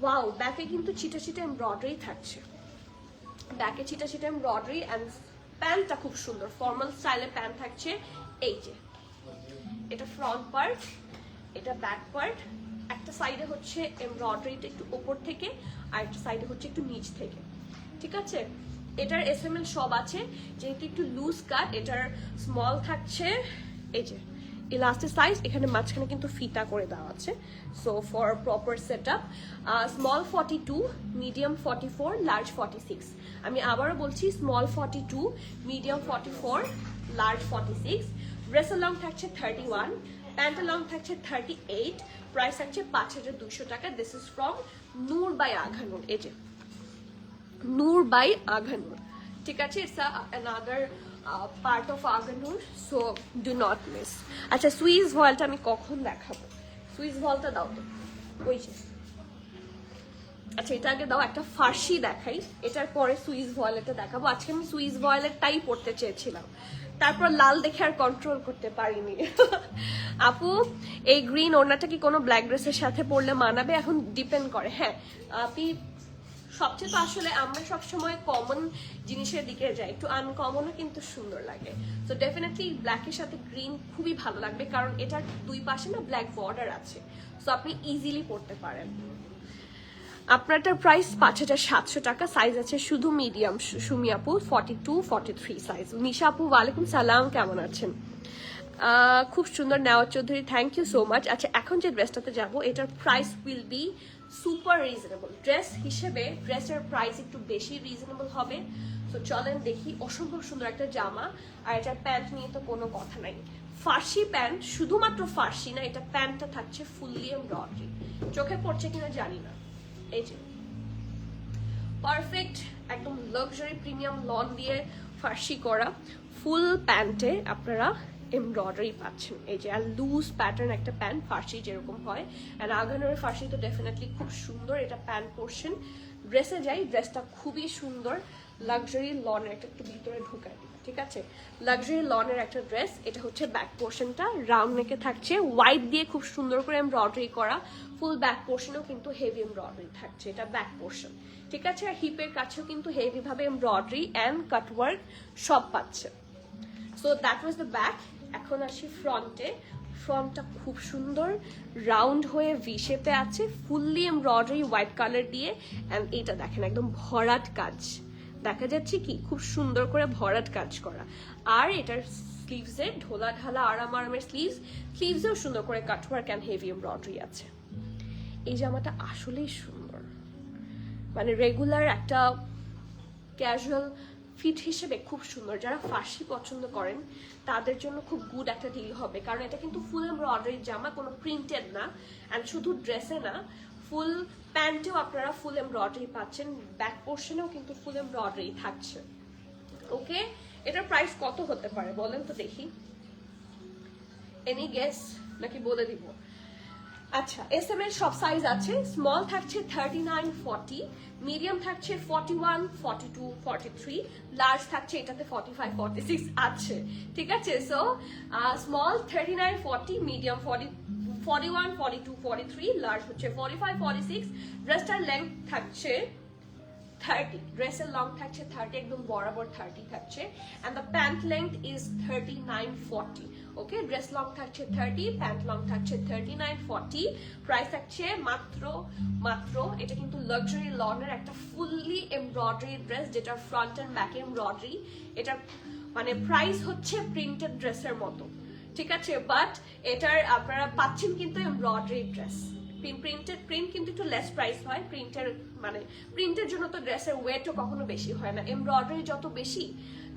ওয়াও, ব্যাকে কিন্তু চিটা চিটা এমব্রয়ডারি থাকছে, ব্যাকে চিটা চিটা এমব্রয়ডারি। অ্যান্ড প্যান্টটা খুব সুন্দর ফর্মাল স্টাইলে প্যান্ট থাকছে। এই যে এটা ফ্রন্ট পার্ট, এটা ব্যাক পার্ট। একটা সাইডে হচ্ছে এমব্রয়ডারিটা একটু উপর থেকে, আর একটা সাইডে হচ্ছে একটু নিচ থেকে। ঠিক আছে, এটার SML সব আছে, যেহেতু একটু লুজ কাট, এটার স্মল থাকছে। এই যে ইলাস্টিক সাইজ, এখানে মাঝখানে কিন্তু ফিতা করে দেওয়া আছে। So for proper set up, small 42, medium 44, large 46। আমি আবারও বলছি, স্মল 42, মিডিয়াম 44, লার্জ 46। ড্রেসের লং থাকছে 31, প্যান্টের লং থাকছে 38, প্রাইস থাকছে 5200 টাকা। This is from Noor by Aghanoor. এই যে নূর বাই আঘানুর, ঠিক আছে, it's another part of Aghanoor, so do not miss. আচ্ছা সুইস ভয়েলটা আমি কখন দেখাবো? সুইস ভয়েলটা দাও তো, ওই যে। আচ্ছা এটা আগে দাও, একটা ফার্সি দেখাই, এটার পরে সুইস ভয়েলেটটা দেখাবো। আজকে আমি সুইস ভয়েলেটটাই পড়তে চেয়েছিলাম, তারপর লাল দেখে আর কন্ট্রোল করতে পারিনি। আপু এই গ্রিন ওড়নাটা কি কোনো ব্ল্যাক ড্রেসের সাথে পরলে মানাবে? এখন ডিপেন্ড করে। হ্যাঁ আপনি সবচেয়ে তো আসলে আমরা সবসময় কমন জিনিসের দিকে যাই, একটু আনকমনও কিন্তু সুন্দর লাগে। তো ডেফিনেটলি ব্ল্যাকের সাথে গ্রিন খুবই ভালো লাগবে, কারণ এটার দুই পাশে না ব্ল্যাক বর্ডার আছে, সো আপনি ইজিলি পরতে পারেন। আপনারটার প্রাইস 5,700 টাকা, সাইজ আছে শুধু মিডিয়াম। সুমি আপু 42, 43 সাইজ। নিশা আপু ওয়ালাইকুম সালাম, কেমন আছেন? খুব সুন্দর নেওয়া Chowdhury, thank you so much. আচ্ছা এখন যে ড্রেসটাতে যাবো এটার price will be super reasonable. Dress হিসেবে ড্রেসের প্রাইস একটু বেশি রিজনেবল হবে। তো চলেন দেখি। অসম্ভব সুন্দর একটা জামা, আর এটার প্যান্ট নিয়ে তো কোনো কথা নাই। ফার্সি প্যান্ট, শুধুমাত্র ফার্সি না, এটা প্যান্টটা থাকছে ফুললি এমব্রয়ডারি। চোখে পড়ছে কিনা জানি না, এই যে পারফেক্ট একদম লাক্সারি প্রিমিয়াম লন দিয়ে ফার্সি করা ফুল প্যান্টে আপনারা এমব্রয়ডারি পাচ্ছেন। এই যে আর লুজ প্যাটার্ন একটা প্যান্ট, ফার্সি যেরকম হয়। অ্যান্ড আগানোর ফার্সি তো ডেফিনেটলি খুব সুন্দর। এটা প্যান্ট পোর্শন। ড্রেসে যাই, ড্রেসটা খুবই সুন্দর, লাক্সারি লনের একটা, একটু ভিতরে ঢুকাই দিই, ঠিক আছে? লাক্সারি লনের একটা ড্রেস। এটা হচ্ছে ব্যাক পোর্শনটা রাউন্ড নেকে থাকছে, হোয়াইট দিয়ে খুব সুন্দর করে এমব্রয়ডারি করা। ফুল ব্যাক পোর্শনেও কিন্তু হেভি এমব্রয়ডারি থাকছে, এটা ব্যাক পোর্শন, ঠিক আছে? আর হিপের কাছেও কিন্তু হেভি ভাবে এমব্রয়ডারি অ্যান্ড কাটওয়ার্ক সব পাচ্ছে। So that was the back. এখন আসি ফ্রন্টে। ফ্রন্টটা খুব সুন্দর, রাউন্ড হয়ে ভি শেপে আছে, ফুললি এমব্রয়ডারি হোয়াইট কালার দিয়ে। অ্যান্ড এটা দেখেন একদম ভরাট কাজ, দেখা যাচ্ছে কি খুব সুন্দর করে ভরাট কাজ করা। আর এটার স্লিভসে ঢোলা ঢালা আরামের স্লিভসেও সুন্দর করে কাটওয়ার্ক অ্যান্ড হেভি এমব্রয়ডারি আছে। এই জামাটা আসলেই সুন্দর, মানে রেগুলার একটা ক্যাজুয়াল ফিট হিসেবে খুব সুন্দর। যারা ফার্সি পছন্দ করেন তাদের জন্য খুব গুড একটা ডিল হবে, কারণ এটা কিন্তু ফুল এমব্রয়ডারি জামা, কোনো প্রিন্টেড না। অ্যান্ড শুধু ড্রেসে না, ফুল প্যান্টেও আপনারা ফুল এমব্রয়ডারি পাচ্ছেন, ব্যাক পোর্শনেও কিন্তু ফুল এমব্রয়ডারি থাকছে। ওকে, এটার প্রাইস কত হতে পারে বলেন তো দেখি? এনি গেস নাকি বলে দিব? আচ্ছা এসএম এর সব সাইজ আছে। স্মল থাকছে 39, 40, মিডিয়াম থাকছে 41, 42, 43, লার্জ থাকছে এটাতে 45, 46 আছে, ঠিক আছে? সো স্মল 39, 40, মিডিয়াম 41, 42, 43, লার্জ হচ্ছে 45, 46। ড্রেসটার লেন্থ থাকছে 30, ড্রেসের লং থাকছে 30, একদম বরাবর 30 থাকছে। And the pant length is 39, 40। Okay, dress long থাকছে 30, প্যান্ট লং থাকছে 39, 40। প্রাইস থাকছে মাত্র এটা কিন্তু লাক্সারি লনের একটা ফুললি এমব্রয়ডারি ড্রেস, যেটা ফ্রন্ট এন্ড ব্যাক এমব্রয়ডারি। এটার মানে প্রাইস হচ্ছে প্রিন্টেড ড্রেসের মতো, ঠিক আছে? বাট এটার আপনারা পাচ্ছেন কিন্তু এমব্রয়ডারি ড্রেস। প্রিন্ট কিন্তু একটু লেস প্রাইস হয়। প্রিন্টের জন্য তো ড্রেসের ওয়েটও কখনো বেশি হয় না, এমব্রয়ডারি যত বেশি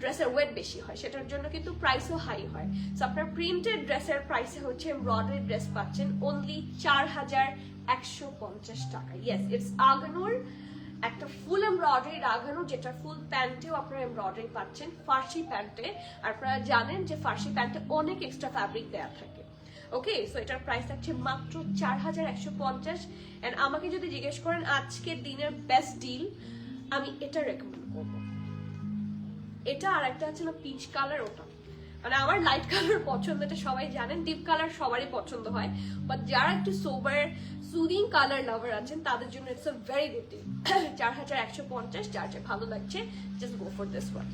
ড্রেসের ওয়েট বেশি হয়, সেটার জন্য কিন্তু প্রাইসও হাই হয়। সো আপনার প্রিন্টেড ড্রেসের প্রাইসে হচ্ছে এমব্রয়ডারি ড্রেস পাচ্ছেন অনলি 4,150 টাকা। ইয়েস, ইটস আগানুর একটা ফুল এমব্রয়ডারি আগানু, যেটা ফুল প্যান্টেও আপনারা এমব্রয়ডারি পাচ্ছেন ফার্সি প্যান্টে। আর আপনারা জানেন যে ফার্সি প্যান্টে অনেক এক্সট্রা ফ্যাব্রিক দেওয়া থাকে। ওকে, সো এটার প্রাইস থাকছে মাত্র 4,150। এন্ড আমাকে যদি জিজ্ঞেস করেন আজকের দিনের বেস্ট ডিল, আমি এটা রেকমেন্ড করব। এটা আর একটা আছে না পিচ কালার, ওটা মানে আমার লাইট কালার পছন্দ, এটা সবাই জানেন। ডিপ কালার সবারই পছন্দ হয়, বাট যারা একটু সোবার সুদিং কালার লাভার আছেন তাদের জন্য it's a very good deal. 4,150, যার যে ভালো লাগছে just go for this one.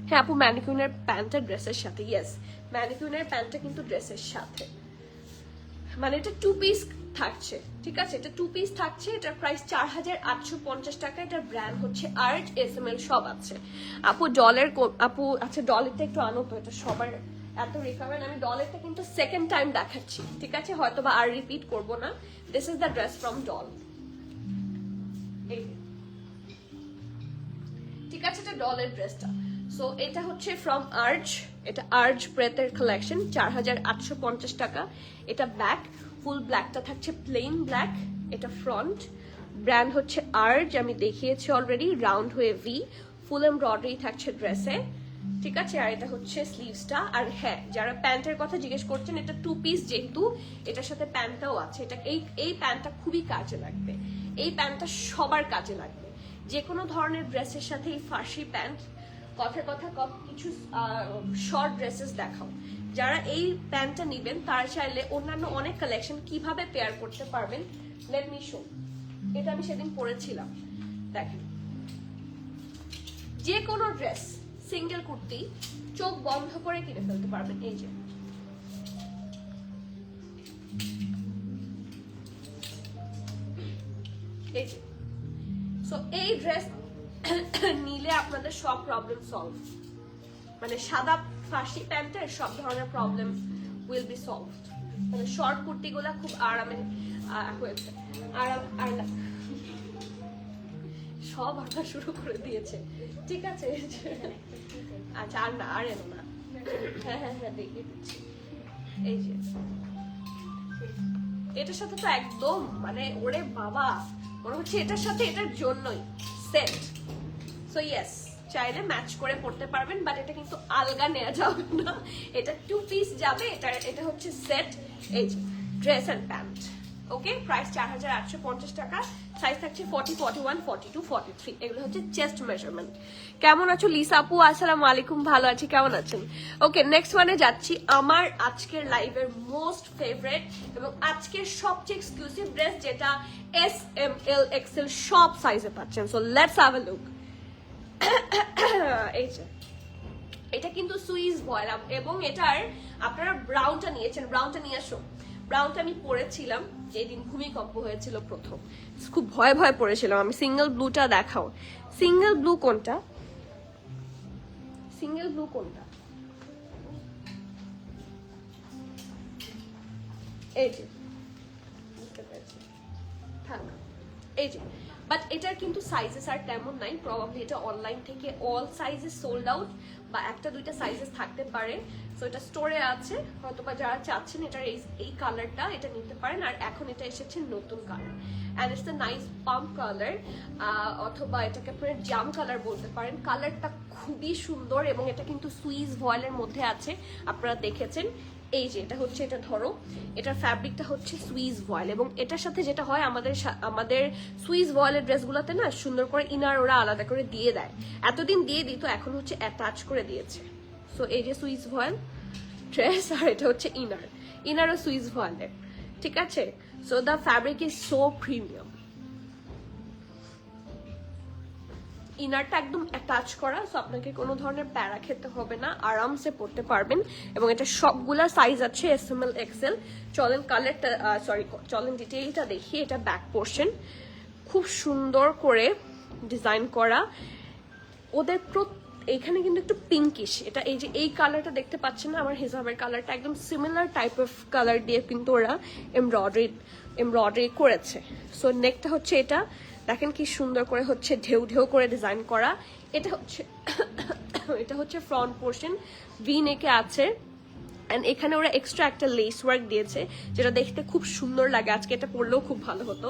হ্যাঁ আপু, ম্যানিকুইনের প্যান্টটা ড্রেসের সাথে। ইয়েস, ম্যানিকুইনের প্যান্টটা কিন্তু ড্রেসের সাথে, মানে এটা 2 পিস থাকছে, ঠিক আছে? এটা 2 পিস থাকছে। এটার প্রাইস 4,850 টাকা। এটার ব্র্যান্ড হচ্ছে আর্ট, এসএমএল সব আছে। আপু আপু আচ্ছা ডলেরটা একটু আনো তো, এটা সবার এত রিকমেন্ড। আমি ডলেরটা কিন্তু সেকেন্ড টাইম দেখাচ্ছি, ঠিক আছে? হয়তো বা আর রিপিট করবো না। This is the dress from doll, ঠিক আছে? এটা ডলের ড্রেসটা। সো এটা হচ্ছে ফ্রম আর্জ, এটা আর্জ ব্রেথের কালেকশন, 4,850 টাকা। এটা ব্যাক, ফুল ব্ল্যাকটা থাকছে প্লেন ব্ল্যাক। এটা ফ্রন্ট, ব্র্যান্ড হচ্ছে আর্জ, আমি দেখিয়েছি অলরেডি, রাউন্ড হয়ে ভি, ফুল এমব্রয়ডারি থাকছে ড্রেসে, ঠিক আছে। আর এটা হচ্ছে স্লিভসটা। আর হ্যাঁ, যারা প্যান্টের কথা জিজ্ঞেস করছেন, এটা 2 পিস যেহেতু এটার সাথে প্যান্টটাও আছে। এটা এই প্যান্টটা খুবই কাজে লাগবে, এই প্যান্টটা সবার কাজে লাগবে। যে কোনো ধরনের ড্রেসের সাথে এই ফার্সি প্যান্ট, কথার কথা কিছু শর্ট ড্রেসেস দেখাও। যারা এই প্যান্টটা নেবেন তারা চাইলে অন্যান্য অনেক কালেকশন কিভাবে পেয়ার করতে পারবেন, লেট মি শো। এটা আমি সেদিন পরেছিলাম, দেখেন। যে কোনো ড্রেস, সিঙ্গেল কুর্তি চোখ বন্ধ করে কিনে ফেলতে পারবেন। এই যে সো এই ড্রেস নিলে আপনাদের সব প্রবলেম সলভ, মানে সাদা ফার্সি প্যান্টের সব ধরনের প্রবলেম উইল বি সলভড। মানে শর্ট কুর্তিগুলা খুব আরামে হয়েছে। আর সব আঁকা শুরু করে দিয়েছে, ঠিক আছে। আচ্ছা, আর না, আর এলো না। হ্যাঁ হ্যাঁ হ্যাঁ, দেখিয়ে দিচ্ছি। এই যে এটার সাথে তো একদম মানে ওরে বাবা, মনে হচ্ছে এটার সাথে এটার জন্যই সেট। সো ইয়েস, চাইলে ম্যাচ করে পড়তে পারবেন, বাট এটা কিন্তু আলগা নেওয়া যাবে না, এটা 2 পিস যাবে। এটা হচ্ছে সেট, এই যে dress and pant. Okay, price 4850 টাকা। সাইজ থাকছে 40, 41, 42, 43। এগুলো হচ্ছে চেস্ট মেজারমেন্ট। কেমন আছো লিসা আপু? আসসালামু আলাইকুম, ভালো আছি, কেমন আছেন? ওকে, নেক্সট ওয়ানে যাচ্ছি। আমার আজকের লাইভের মোস্ট ফেভারিট এবং আজকের সবচেয়ে এক্সক্লুসিভ ড্রেস, যেটা S, M, L, XL সব সাইজে পাচ্ছেন। So let's have a look. এই যে এটা কিন্তু সুইস ভয়েল এবং এটার আপনারা ব্রাউনটা নিয়েছেন, ব্রাউনটা নিয়ে আসো। ব্রাউনটা আমি পরেছিলাম যেদিন ভূমিকম্প হয়েছিল প্রথম, খুব ভয় ভয় পড়েছিলাম আমি। সিঙ্গেল ব্লুটা দেখাও, সিঙ্গেল ব্লু কোনটা, সিঙ্গেল ব্লু কোনটা? এই যে বুঝতে পেরেছি, থাক। এই যে বাট এটার কিন্তু সাইজেস আর তেমন নাই, প্রবাবলি এটা অনলাইন থেকে অল সাইজেস সোল্ড আউট, বা একটা দুইটা সাইজেস থাকতে পারে। সো এটা স্টোরে আছে, হয়তো বা যারা চাচ্ছেন এটার এই কালারটা, এটা নিতে পারেন। আর এখন এটা এসেছে নতুন colour, and it's a nice pump colour, অথবা এটাকে আপনারা জাম কালার বলতে পারেন। কালারটা খুবই সুন্দর এবং এটা কিন্তু সুইস ভয়েলের মধ্যে আছে, আপনারা দেখেছেন। এই যে এটা হচ্ছে, এটা ধরো, এটার ফ্যাব্রিকটা হচ্ছে সুইস ভয়েল, এবং এটার সাথে যেটা হয় আমাদের সুইস ভয়েলের ড্রেসগুলোতে না সুন্দর করে ইনার ওরা আলাদা করে দিয়ে দেয়। এতদিন দিয়ে দিত, এখন হচ্ছে অ্যাটাচ করে দিয়েছে। সো এই যে সুইস ভয়েল ড্রেস, আর এটা হচ্ছে ইনারও সুইস ভয়েলের, ঠিক আছে। So the fabric is so premium. ইনারটা একদম অ্যাটাচ করা, সো আপনাকে কোনো ধরনের প্যারা খেতে হবে না, আরামসে পরতে পারবেন। এবং এটা সবগুলা সাইজ আছে, S, M, L, XL। চলেন কালারটা, চলেন ডিটেইলটা দেখি। এটা ব্যাক পোর্শন খুব সুন্দর করে ডিজাইন করা, ওদের এখানে কিন্তু একটু পিঙ্কিশ। এটা এই যে এই কালারটা দেখতে পাচ্ছেন না, আমার হিজাবের কালারটা একদম সিমিলার টাইপ অফ কালার দিয়ে কিন্তু ওরা এমব্রয়ডারি করেছে। সো নেকটা হচ্ছে এটা, দেখেন কি সুন্দর করে হচ্ছে ঢেউ ঢেউ করে ডিজাইন করা। এটা হচ্ছে ফ্রন্ট পোর্শন, ভি নেকে আছে, এন্ড এখানে ওরা এক্সট্রা একটা লেস ওয়ার্ক দিয়েছে, যেটা দেখতে খুব সুন্দর লাগে। আজকে এটা পরলেও খুব ভালো হতো।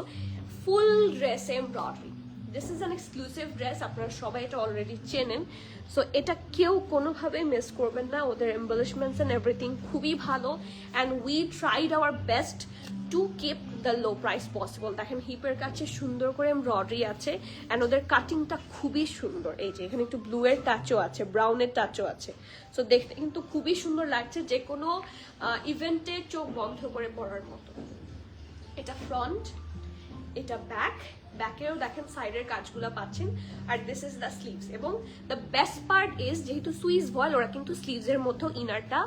ফুল dress embroidery, this is an exclusive dress, আপনারা সবাই এটা অলরেডি চেনেন। সো এটা কেউ কোনোভাবে মিস করবেন না, ওদের এম্বলিশমেন্টস এন্ড এভরিথিং খুবই ভালো, and we tried our best to keep the low price possible. দেখেন হিপের কাছে সুন্দর করে এমব্রয়ডারি আছে, অ্যান্ড ওদের কাটিংটা খুবই সুন্দর। এই যে এখানে একটু ব্লু এর টাচও আছে, ব্রাউনের টাচও আছে। সো দেখতে কিন্তু খুবই সুন্দর লাগছে, যে কোনো ইভেন্টে চোখ বন্ধ করে পড়ার মতো। এটা ফ্রন্ট, এটা ব্যাকেও দেখেন সাইডের কাজগুলো পাচ্ছেন। আর দিস ইজ দ্য স্লিভস, এবং দ্য বেস্ট পার্ট ইজ যেহেতু সুইস ভয়েল, ওরা কিন্তু স্লিভস এর মধ্যেও ইনারটা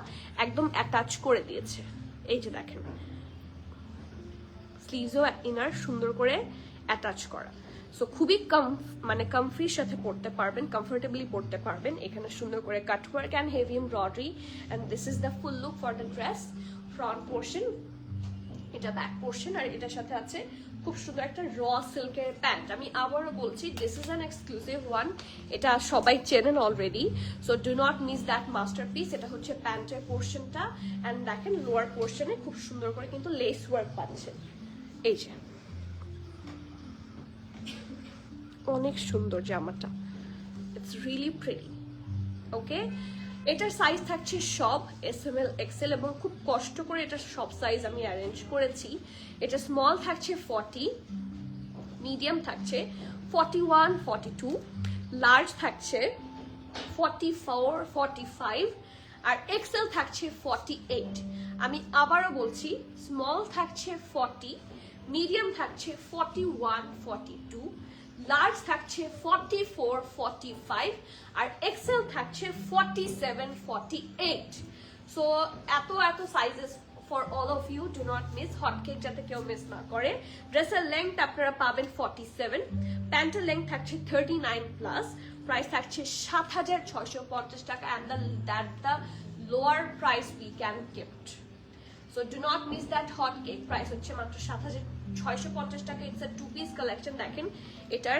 একদম অ্যাটাচ করে দিয়েছে। এই যে দেখেন স্লিভসও ইনার সুন্দর করে অ্যাটাচ করা। সো খুবই কমফির সাথে পড়তে পারবেন, কমফোর্টেবলি পড়তে পারবেন। এখানে সুন্দর করে cutwork and heavy embroidery, and this is the full look for the dress. Front portion, এটা ব্যাক পোর্শন, আর এটার সাথে আছে খুব সুন্দর একটা র সিল্কের প্যান্ট। আমি আবারও বলছি, this is an exclusive one, এটা সবাই চেনেন already. So do not miss that masterpiece. এটা হচ্ছে প্যান্টের পোর্শনটা, অ্যান্ড দেখেন লোয়ার পোর্শনে খুব সুন্দর করে কিন্তু লেস ওয়ার্ক পাচ্ছেন। এই যে অনেক সুন্দর জামাটা, ইটস রিয়েলি প্রিটি। ওকে, এটার সাইজ থাকছে সব SML XL এবং খুব কষ্ট করে এটা সব সাইজ আমি অ্যারেঞ্জ করেছি। এটা স্মল থাকছে 40, মিডিয়াম থাকছে 41, 42, লার্জ থাকছে 44, 45 আর XL থাকছে 48। আমি আবারও বলছি, স্মল থাকছে 40, মিডিয়াম থাকছে 41, 42, লার্জ থাকছে 44, 45 আর XL থাকছে 47, 48। সো এত sizes for all of you, do not miss, hotcake যাতে কেউ মিস না করে। ড্রেসের লেংথ আপনারা পাবেন 47, প্যান্টের লেংথ থাকছে 39 প্লাস, প্রাইস থাকছে 7,650 টাকা and that the lower price we can gift. So do not miss that hot cake, price হচ্ছে মাত্র 7,650 টাকা। It's a 2 piece collection. দেখেন এটার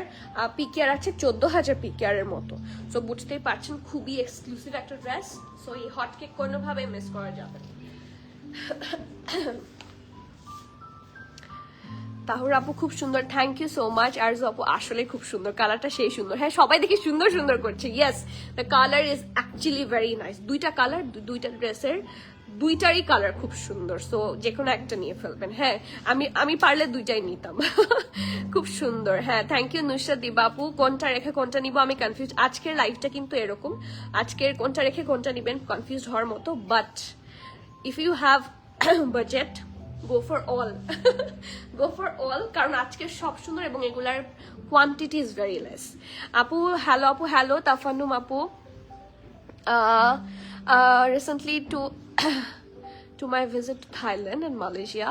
পিকেয়ার আছে 14,000 পিকেয়ারের মতো। সো বুঝতেই পারছেন খুবই এক্সক্লুসিভ একটা ড্রেস। সো এই হট কেক কোনোভাবে মিস করা যাবে না। তাহুর আপু খুব সুন্দর, thank you so much. Arju আপু আসলে খুব সুন্দর, কালারটা সেই সুন্দর। হ্যাঁ, সবাই দেখি সুন্দর সুন্দর করছে। Yes, the colour is actually very nice. দুইটা কালার, দুইটা ড্রেসের দুইটারই কালার খুব সুন্দর। সো যে কোনো একটা নিয়ে ফেলবেন। হ্যাঁ, আমি পারলে দুইটাই নিতাম। খুব সুন্দর। হ্যাঁ, থ্যাংক ইউ নুসরাত দিবা আপু। কোনটা রেখে কোনটা নিব আমি কনফিউজ। আজকের লাইফটা কিন্তু এরকম, আজকের কোনটা রেখে কোনটা নিবেন কনফিউজ হওয়ার মতো। But if you have budget, go for all. Go for all, কারণ আজকে সব সুন্দর এবং এগুলার কোয়ান্টিটি ইজ ভেরি লেস। আপু হ্যালো, আপু হ্যালো, তাফান্নুম আপু। Recently to my visit to Thailand and Malaysia,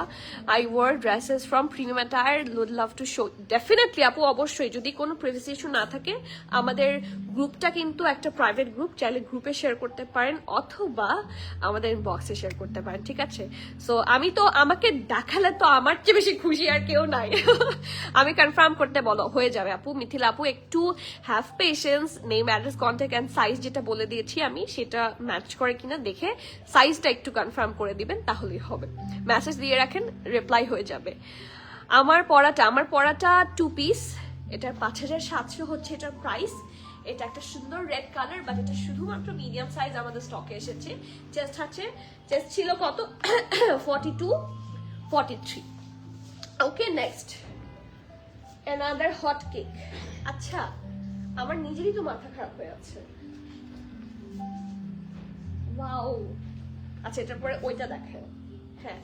I wore dresses from Premium Attire. Would love to show. Definitely আপু, অবশ্যই। যদি কোনো প্রাইভেসি ইস্যু না থাকে, আমাদের গ্রুপটা কিন্তু একটা প্রাইভেট গ্রুপ, চাইলে গ্রুপে শেয়ার করতে পারেন অথবা আমাদের ইনবক্সে শেয়ার করতে পারেন, ঠিক আছে? সো আমি তো, আমাকে দেখালে তো আমার চেয়ে বেশি খুশি আর কেউ নাই। আমি কনফার্ম করতে বলো, হয়ে যাবে আপু। মিথিলা আপু একটু have patience, name address contact and size যেটা বলে দিয়েছি আমি, সেটা ম্যাচ করে কিনা দেখে সাইজটা একটু কনফার্ম করে দিবেন, তাহলেই হবে। মেসেজ দিয়ে রাখেন, রিপ্লাই হয়ে যাবে। আমার পরাটা 2 পিস, এটার 5,700 হচ্ছে এটার প্রাইস। এটা একটা সুন্দর রেড কালার, বাট এটা শুধুমাত্র মিডিয়াম সাইজ আমাদের স্টকে এসেছে। চেস্ট ছিল কত? 42, 43। ওকে, নেক্সট অ্যানাদার হট কেক। আচ্ছা, আমার নিজেরই তো মাথা খারাপ হয়ে আছে। ওয়াও, আচ্ছা এটার পরে ওইটা দেখেন। হ্যাঁ,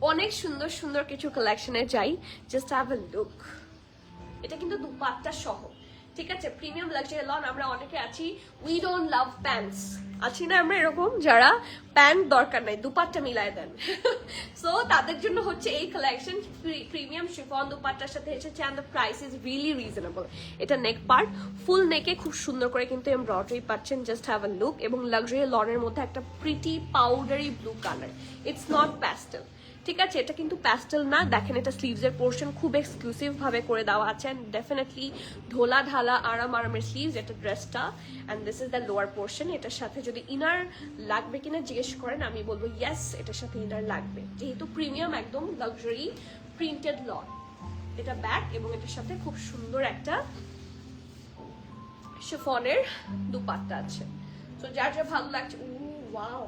অনেক সুন্দর সুন্দর কিছু কালেকশনে যাই, জাস্ট হ্যাভ এ লুক। এটা কিন্তু দুপাট্টা সহ, ঠিক আছে? Premium luxury loan. আমরা অনেকে আছি, উই ডোন্ট লাভ প্যান্টস, আছি না আমরা এরকম, যারা প্যান্ট দরকার নাই, দুপাট্টা মিলায় দেন। সো তাদের জন্য হচ্ছে এই কালেকশন। প্রিমিয়াম শিফন দুপাট্টার সাথে এসেছে and the price is really reasonable. এটা নেক পার্ট, ফুল নেকে খুব সুন্দর করে কিন্তু এমব্রয়ডারি পাচ্ছেন, জাস্ট হ্যাভ আ লুক। এবং লাক্সারি লনের মধ্যে একটা pretty powdery blue colour, it's not pastel, ঠিক আছে? এটা কিন্তু প্যাস্টেল না। দেখেন এটা স্লিভসের পোর্শন খুব এক্সক্লুসিভ ভাবে করে দেওয়া আছে, এন্ড ডেফিনেটলি ঢোলা ঢালা আরামের স্লিভস এটা ড্রেসটা। And this is the lower portion. এটার সাথে যদি ইনার লাগবে কিনা জিজ্ঞেস করেন, আমি বলবো ইয়েস, এটার সাথে ইনার লাগবে, যেহেতু প্রিমিয়াম একদম লাক্সারি প্রিন্টেড লন। এটা ব্যাক এবং এটার সাথে খুব সুন্দর একটা শিফনের দুপাট্টা আছে। তো যার যা ভালো লাগছে, ও ওয়াও,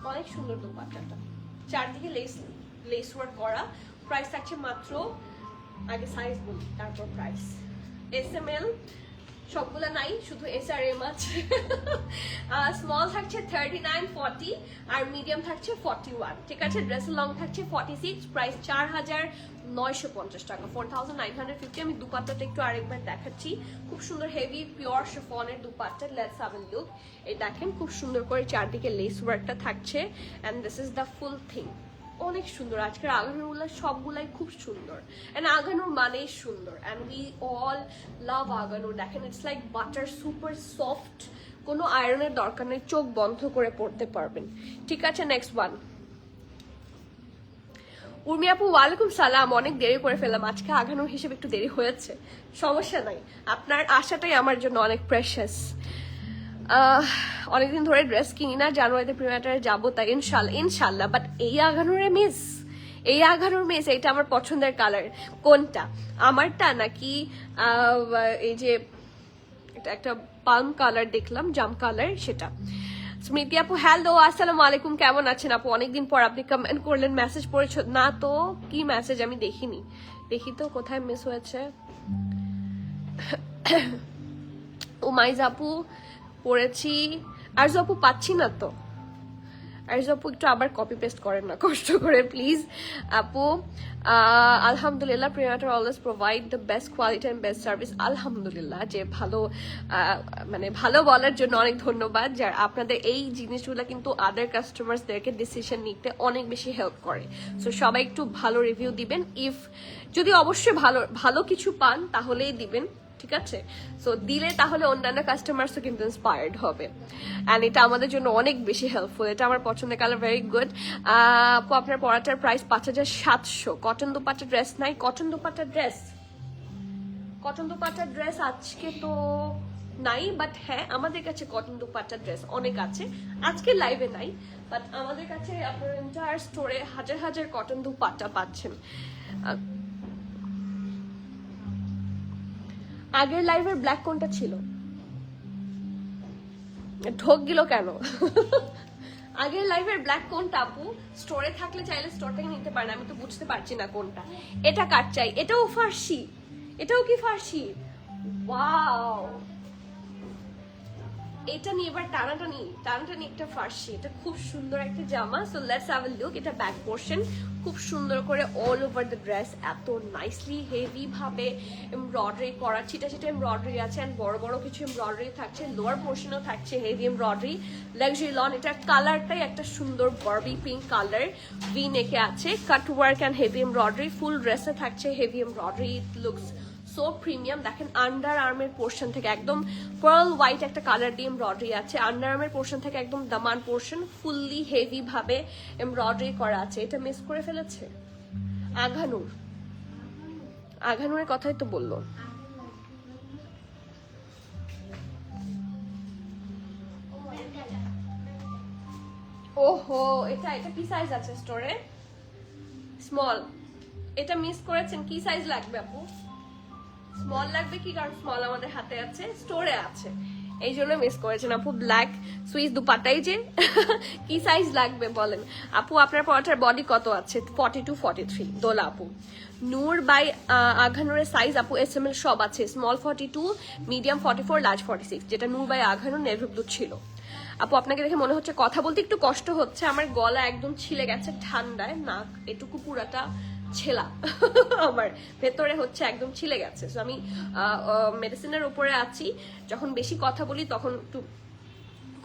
অনেক সুন্দর দুপাট্টাটা, চারদিকে লেস ওয়ার্ক করা। প্রাইস থাকছে মাত্র, আগে সাইজ বলি তারপর প্রাইস। SML সবগুলা নাই, শুধু SRM আছে। স্মল থাকছে 39, 40 আর মিডিয়াম থাকছে 41, ঠিক আছে? ড্রেসের লং থাকছে 46, প্রাইস 4,950 টাকা, 4,950। আমি দুপাট্টাটা একটু আরেকবার দেখাচ্ছি। খুব সুন্দর হেভি পিওর শিফনের dupatta. Let's have a look. এই দেখেন খুব সুন্দর করে চারদিকে লেস ওয়ার্কটা থাকছে, and this is the full thing. অনেক সুন্দর। আজকের আগানুরগুলো সবগুলাই খুব সুন্দর, এন্ড আগানুর মানেই সুন্দর, এন্ড উই অল লাভ আগানুর। দেখেন it's like butter, super soft, কোনো আয়রনের দরকার নেই, চোখ বন্ধ করে পড়তে পারবেন, ঠিক আছে? Next one. উর্মি আপু ওয়ালাইকুম সালাম। অনেক দেরি করে ফেললাম আজকে, আগানুর হিসেবে একটু দেরি হয়েছে, সমস্যা নাই। আপনার আশাটাই আমার জন্য অনেক প্রেশাস। অনেকদিন ধরে ড্রেস কিনি না, জানুয়ারিতে প্রিমিয়ারে যাবো তাই ইনশাল্লাহ। বাট এই আগানুরে মিস, এইটা আমার পছন্দের কালার। কোনটা, আমারটা নাকি এই যে এটা একটা পালম কালার দেখলাম, জাম কালার, সেটা। স্মৃতি আপু হ্যালো, আসসালামু আলাইকুম, কেমন আছেন আপু? অনেকদিন পর আপনি কমেন্ট করলেন, মেসেজ পড়েছ না তো? কি মেসেজ আমি দেখিনি, দেখি তো কোথায় মিস হয়েছে। উমাইজ আপু পড়েছি, আরজু আপু পাচ্ছি না তো। আরজু আপু একটু আবার কপি পেস্ট করেন না কষ্ট করে প্লিজ। আপু আলহামদুলিল্লাহ, প্রিমাটার always provide the best quality and best service. আলহামদুলিল্লাহ, যে ভালো মানে ভালো বলার জন্য অনেক ধন্যবাদ। যার আপনাদের এই জিনিসগুলো কিন্তু আদার কাস্টমার্সদেরকে ডিসিশন নিতে অনেক বেশি হেল্প করে। সো সবাই একটু ভালো রিভিউ দিবেন, ইফ যদি অবশ্যই ভালো ভালো কিছু পান তাহলেই দিবেন, ঠিক আছে? সো দিলে তাহলে অন্যান্য কাস্টমার্সও কিন্তু ইন্সপায়ার্ড হবে, অ্যান্ড এটা আমাদের জন্য অনেক বেশি হেল্পফুল। এটা আমার পছন্দের কালার, ভেরি গুড। আপু আপনার পড়াটার প্রাইস 5700। কটন দুপাট্টা ড্রেস নাই? Cotton dupatta dress, cotton dupatta dress আজকে তো নাই, বাট হ্যাঁ আমাদের কাছে কটন দুপাট্টা ড্রেস অনেক আছে। আজকে লাইভে নাই, বাট আমাদের কাছে আপনার এন্টায়ার স্টোরে হাজার হাজার কটন দুপাট্টা পাচ্ছেন। আগের লাইভের ব্ল্যাক কোনটা ছিল? ঢোক গেল কেন? আগের লাইভের ব্ল্যাক কোনটা আপু? স্টোরে থাকলে চাইলে স্টোর থেকে নিতে পারেন, আমি তো বুঝতে পারছি না কোনটা। এটা কাট চাই, এটাও ফার্সি, এটাও কি ফার্সি? ওয়াও, এটা নিয়ে এবার টানাটানি একটা ফার্সি, এটা খুব সুন্দর একটা জামা। So let's have a look. এটা ব্যাক পোর্শন, খুব সুন্দর করে অল ওভার দ্য ড্রেস এত নাইসলি হেভি ভাবে এমব্রয়ডারি করা, ছিটা ছিটা এমব্রয়ডারি আছে, এন্ড বড় বড় কিছু এমব্রয়ডারি থাকছে। লোয়ার পোর্শনও থাকছে হেভি এমব্রয়ডারি, লাক্সারি লন। এটার কালারটাই একটা সুন্দর বারবি পিঙ্ক কালার, ভি নেকে আছে, cut work and heavy embroidery. Full ড্রেসে থাকছে heavy embroidery, it looks so premium. দেখেন আন্ডার আর্মের পোর্শন থেকে একদম পার্ল হোয়াইট একটা কালার দিয়ে এমব্রয়ডারি আছে, আন্ডার আর্মের পোর্শন থেকে একদম দামান পোর্শন ফুললি হেভি ভাবে এমব্রয়ডারি করা আছে। এটা মিস করে ফেলেছে আঘানুর, আঘানুরের কথাই তো বললো। ওহো, এটা কি সাইজ আছে স্টোরে? স্মল। এটা মিস করেছেন, কি সাইজ লাগবে আপু? স্মল লাগবে কি? কারণ স্মল আমাদের হাতে আছে, স্টোরে আছে, এই জন্য মিস করেছেন আপু। ব্ল্যাক সুইস দুপাটাই যে কি সাইজ লাগবে বলেন আপু? আপনার পরাটার বডি কত আছে? 42 43। দোলা আপু, নূর বাই আঘানুরের সাইজ আপু এস এম এল সব আছে, স্মল 42, মিডিয়াম 44, লার্জ 46, যেটা নূর বাই আঘানুর নেভি ব্লু ছিল। আপু আপনাকে দেখে মনে হচ্ছে কথা বলতে একটু কষ্ট হচ্ছে, আমার গলা একদম ছিলে গেছে ঠান্ডায়, নাক এটুকু পুরাটা ছেলা আমার ভেতরে হচ্ছে একদম ছিলে গেছে। সো আমি মেডিসিনের উপরে আছি, যখন বেশি কথা বলি তখন একটু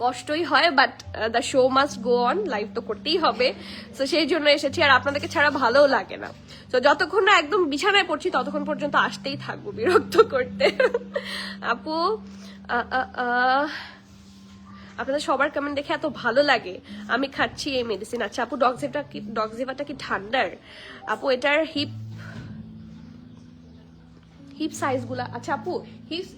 কষ্টই হয়, but the show must go on, live তো করতেই হবে। তো সেই জন্য এসেছি, আর আপনাদেরকে ছাড়া ভালোও লাগে না। তো যতক্ষণ না একদম বিছানায় পড়ছি ততক্ষণ পর্যন্ত আসতেই থাকবো বিরক্ত করতে। আপু আপনাদের সবার কমেন্ট দেখে এত ভালো লাগে, আমি খাচ্ছি এই মেডিসিন। আচ্ছা আপু, ডগজিভাটা কি ঠান্ডার? আপু এটার হিপ সাইজ গুলা, আচ্ছা আপু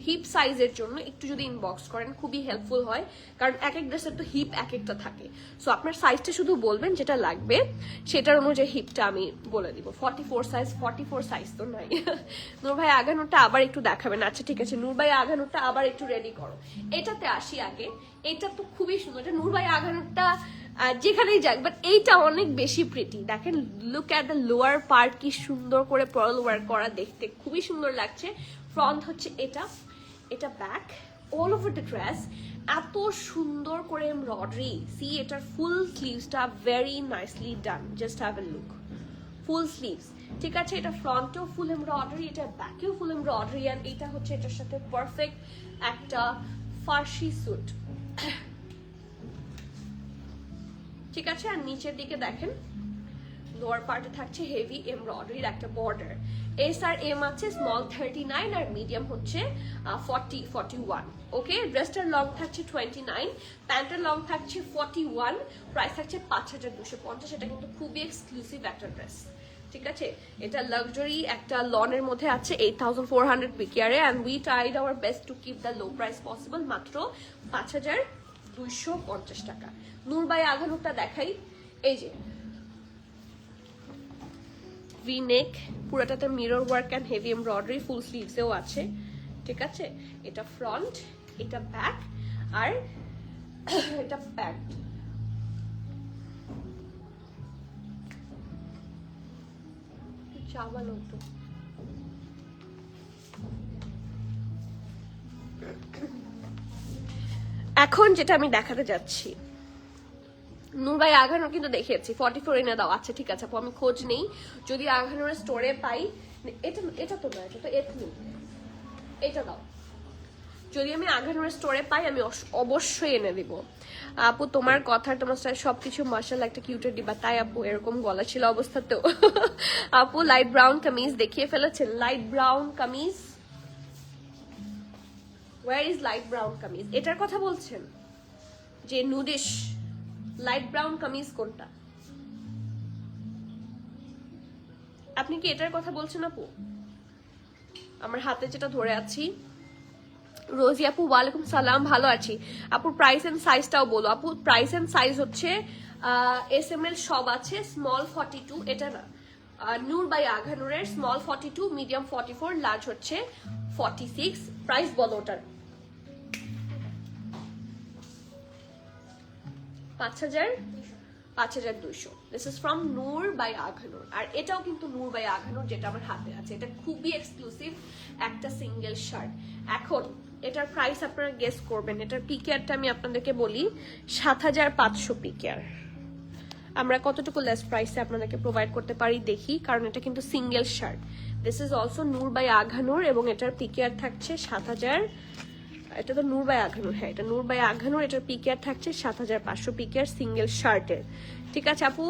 হিপ সাইজের জন্য একটু যদি ইনবক্স করেন খুবই হেল্পফুল হয়, কারণ এক এক ড্রেসের তো হিপ এক একটা থাকে। সো আপনার সাইজটা শুধু বলবেন যেটা লাগবে, সেটার অনুযায়ী হিপটা আমি বলে দিব। 44 সাইজ, 44 সাইজ তো নাই। নূর ভাই আগানোরটা আবার একটু দেখাবেন? আচ্ছা ঠিক আছে, নূর ভাই আগানোরটা আবার একটু রেডি করো। এটাতে আসি আগে, এটা তো খুবই সুন্দর, এটা নূর ভাই আগানোরটা যেখানেই যাক, বাট এইটা অনেক বেশি প্রিটি। দেখেন look at the lower part, কি সুন্দর করে পার্ল ওয়ার্ক করা, দেখতে খুবই সুন্দর লাগছে। ফ্রন্ট হচ্ছে এটা, এটা back, all over the dress এত সুন্দর করে এমব্রয়ডারি। সি এটার ফুল স্লিভসটা very nicely done, just have a look, full sleeves, ঠিক আছে? এটা ফ্রন্টেও ফুল এমব্রয়ডারি, এটা ব্যাকেও ফুল এমব্রয়ডারি, অ্যান্ড এটা হচ্ছে এটার সাথে পারফেক্ট একটা ফার্সি স্যুট, ঠিক আছে? আর নিচের দিকে দেখেন লোয়ার পার্টে থাকছে হেভি এমব্রয়ডারির একটা বর্ডার। এস আর এম আছে স্মল 39, আর মিডিয়াম হচ্ছে 41। ওকে, ড্রেসটার লং থাকছে 29, প্যান্টের লং থাকছে 41, প্রাইস থাকছে 5250। এটা কিন্তু খুবই এক্সক্লুসিভ একটা ড্রেস, ঠিক আছে? এটা লাক্সারি একটা লনের মধ্যে আছে, 8400 পিকিয়ারে, and we tried our best to keep the low price possible, মাত্র 5250 টাকা। নূর বাই আঘানুরটা দেখাই, এই যে ভি নেক, পুরাটাতে mirror work and heavy embroidery, full স্লিভসেও আছে, ঠিক আছে, এটা ফ্রন্ট, এটা ব্যাক, আর এটা প্যান্ট। চাবালো তো। এখন যেটা আমি দেখাতে যাচ্ছি, নূর ভাই আঘানোর কিন্তু দেখিয়েছি 44 এনে দাও। আচ্ছা ঠিক আছে আপু, আমি খোঁজ নেই, যদি আঘানোর স্টোরে পাই। এটা এটা তো না, এটা তো এথনিক, এটা দাও। যদি আমি আঘানোর স্টোরে পাই আমি অবশ্যই এনে দিব। আপু তোমার কথা, তোমার সবকিছু মাশাআল্লাহ, একটা কিউটের দিবা। তাই আপু, এরকম গলা ছিল অবস্থাতেও। আপু লাইট ব্রাউন কামিজ দেখিয়ে ফেলেছেন, light brown kameez, where is light brown kameez? এটার কথা বলছেন যে নুডিশ লাইট ব্রাউন কামিজ কোনটা? আপনি কি এটার কথা বলছেন আপু? আমার হাতে যেটা ধরে আছি। রোজি আপু ওয়ালাইকুম সালাম, ভালো আছি আপু। প্রাইস এন্ড সাইজটাও বলো আপু। প্রাইস এন্ড সাইজ হচ্ছে SML সব আছে, স্মল 42, এটা না, নূর বাই আঘানুরের স্মল 42, মিডিয়াম 44, লার্জ হচ্ছে 46। প্রাইস বলো ওটার। 5200। This is from Noor by Aghanoor. আর এটাও কিন্তু নূর বাই আঘানুর, যেটা আমার হাতে আছে। এটা খুবই এক্সক্লুসিভ একটা সিঙ্গেল শার্ট। এখন এটার প্রাইস আপনারা গেস করবেন। এটার পিকেয়ারটা আমি আপনাদেরকে বলি, 7500 পিকেয়ার। আমরা কতটুকু লেস প্রাইসে আপনাদেরকে প্রোভাইড করতে পারি দেখি, কারণ এটা কিন্তু single shirt. This is also Noor by Aghanoor, এবং এটার পিকেয়ার থাকছে 7000। এটা তো নূর বাই আঘানুর, হ্যাঁ এটা নূর বাই আঘানুর। এটার পিকেয়ার থাকছে 7500 পিকেয়ার সিঙ্গেল শার্টের। ঠিক আছে আপু,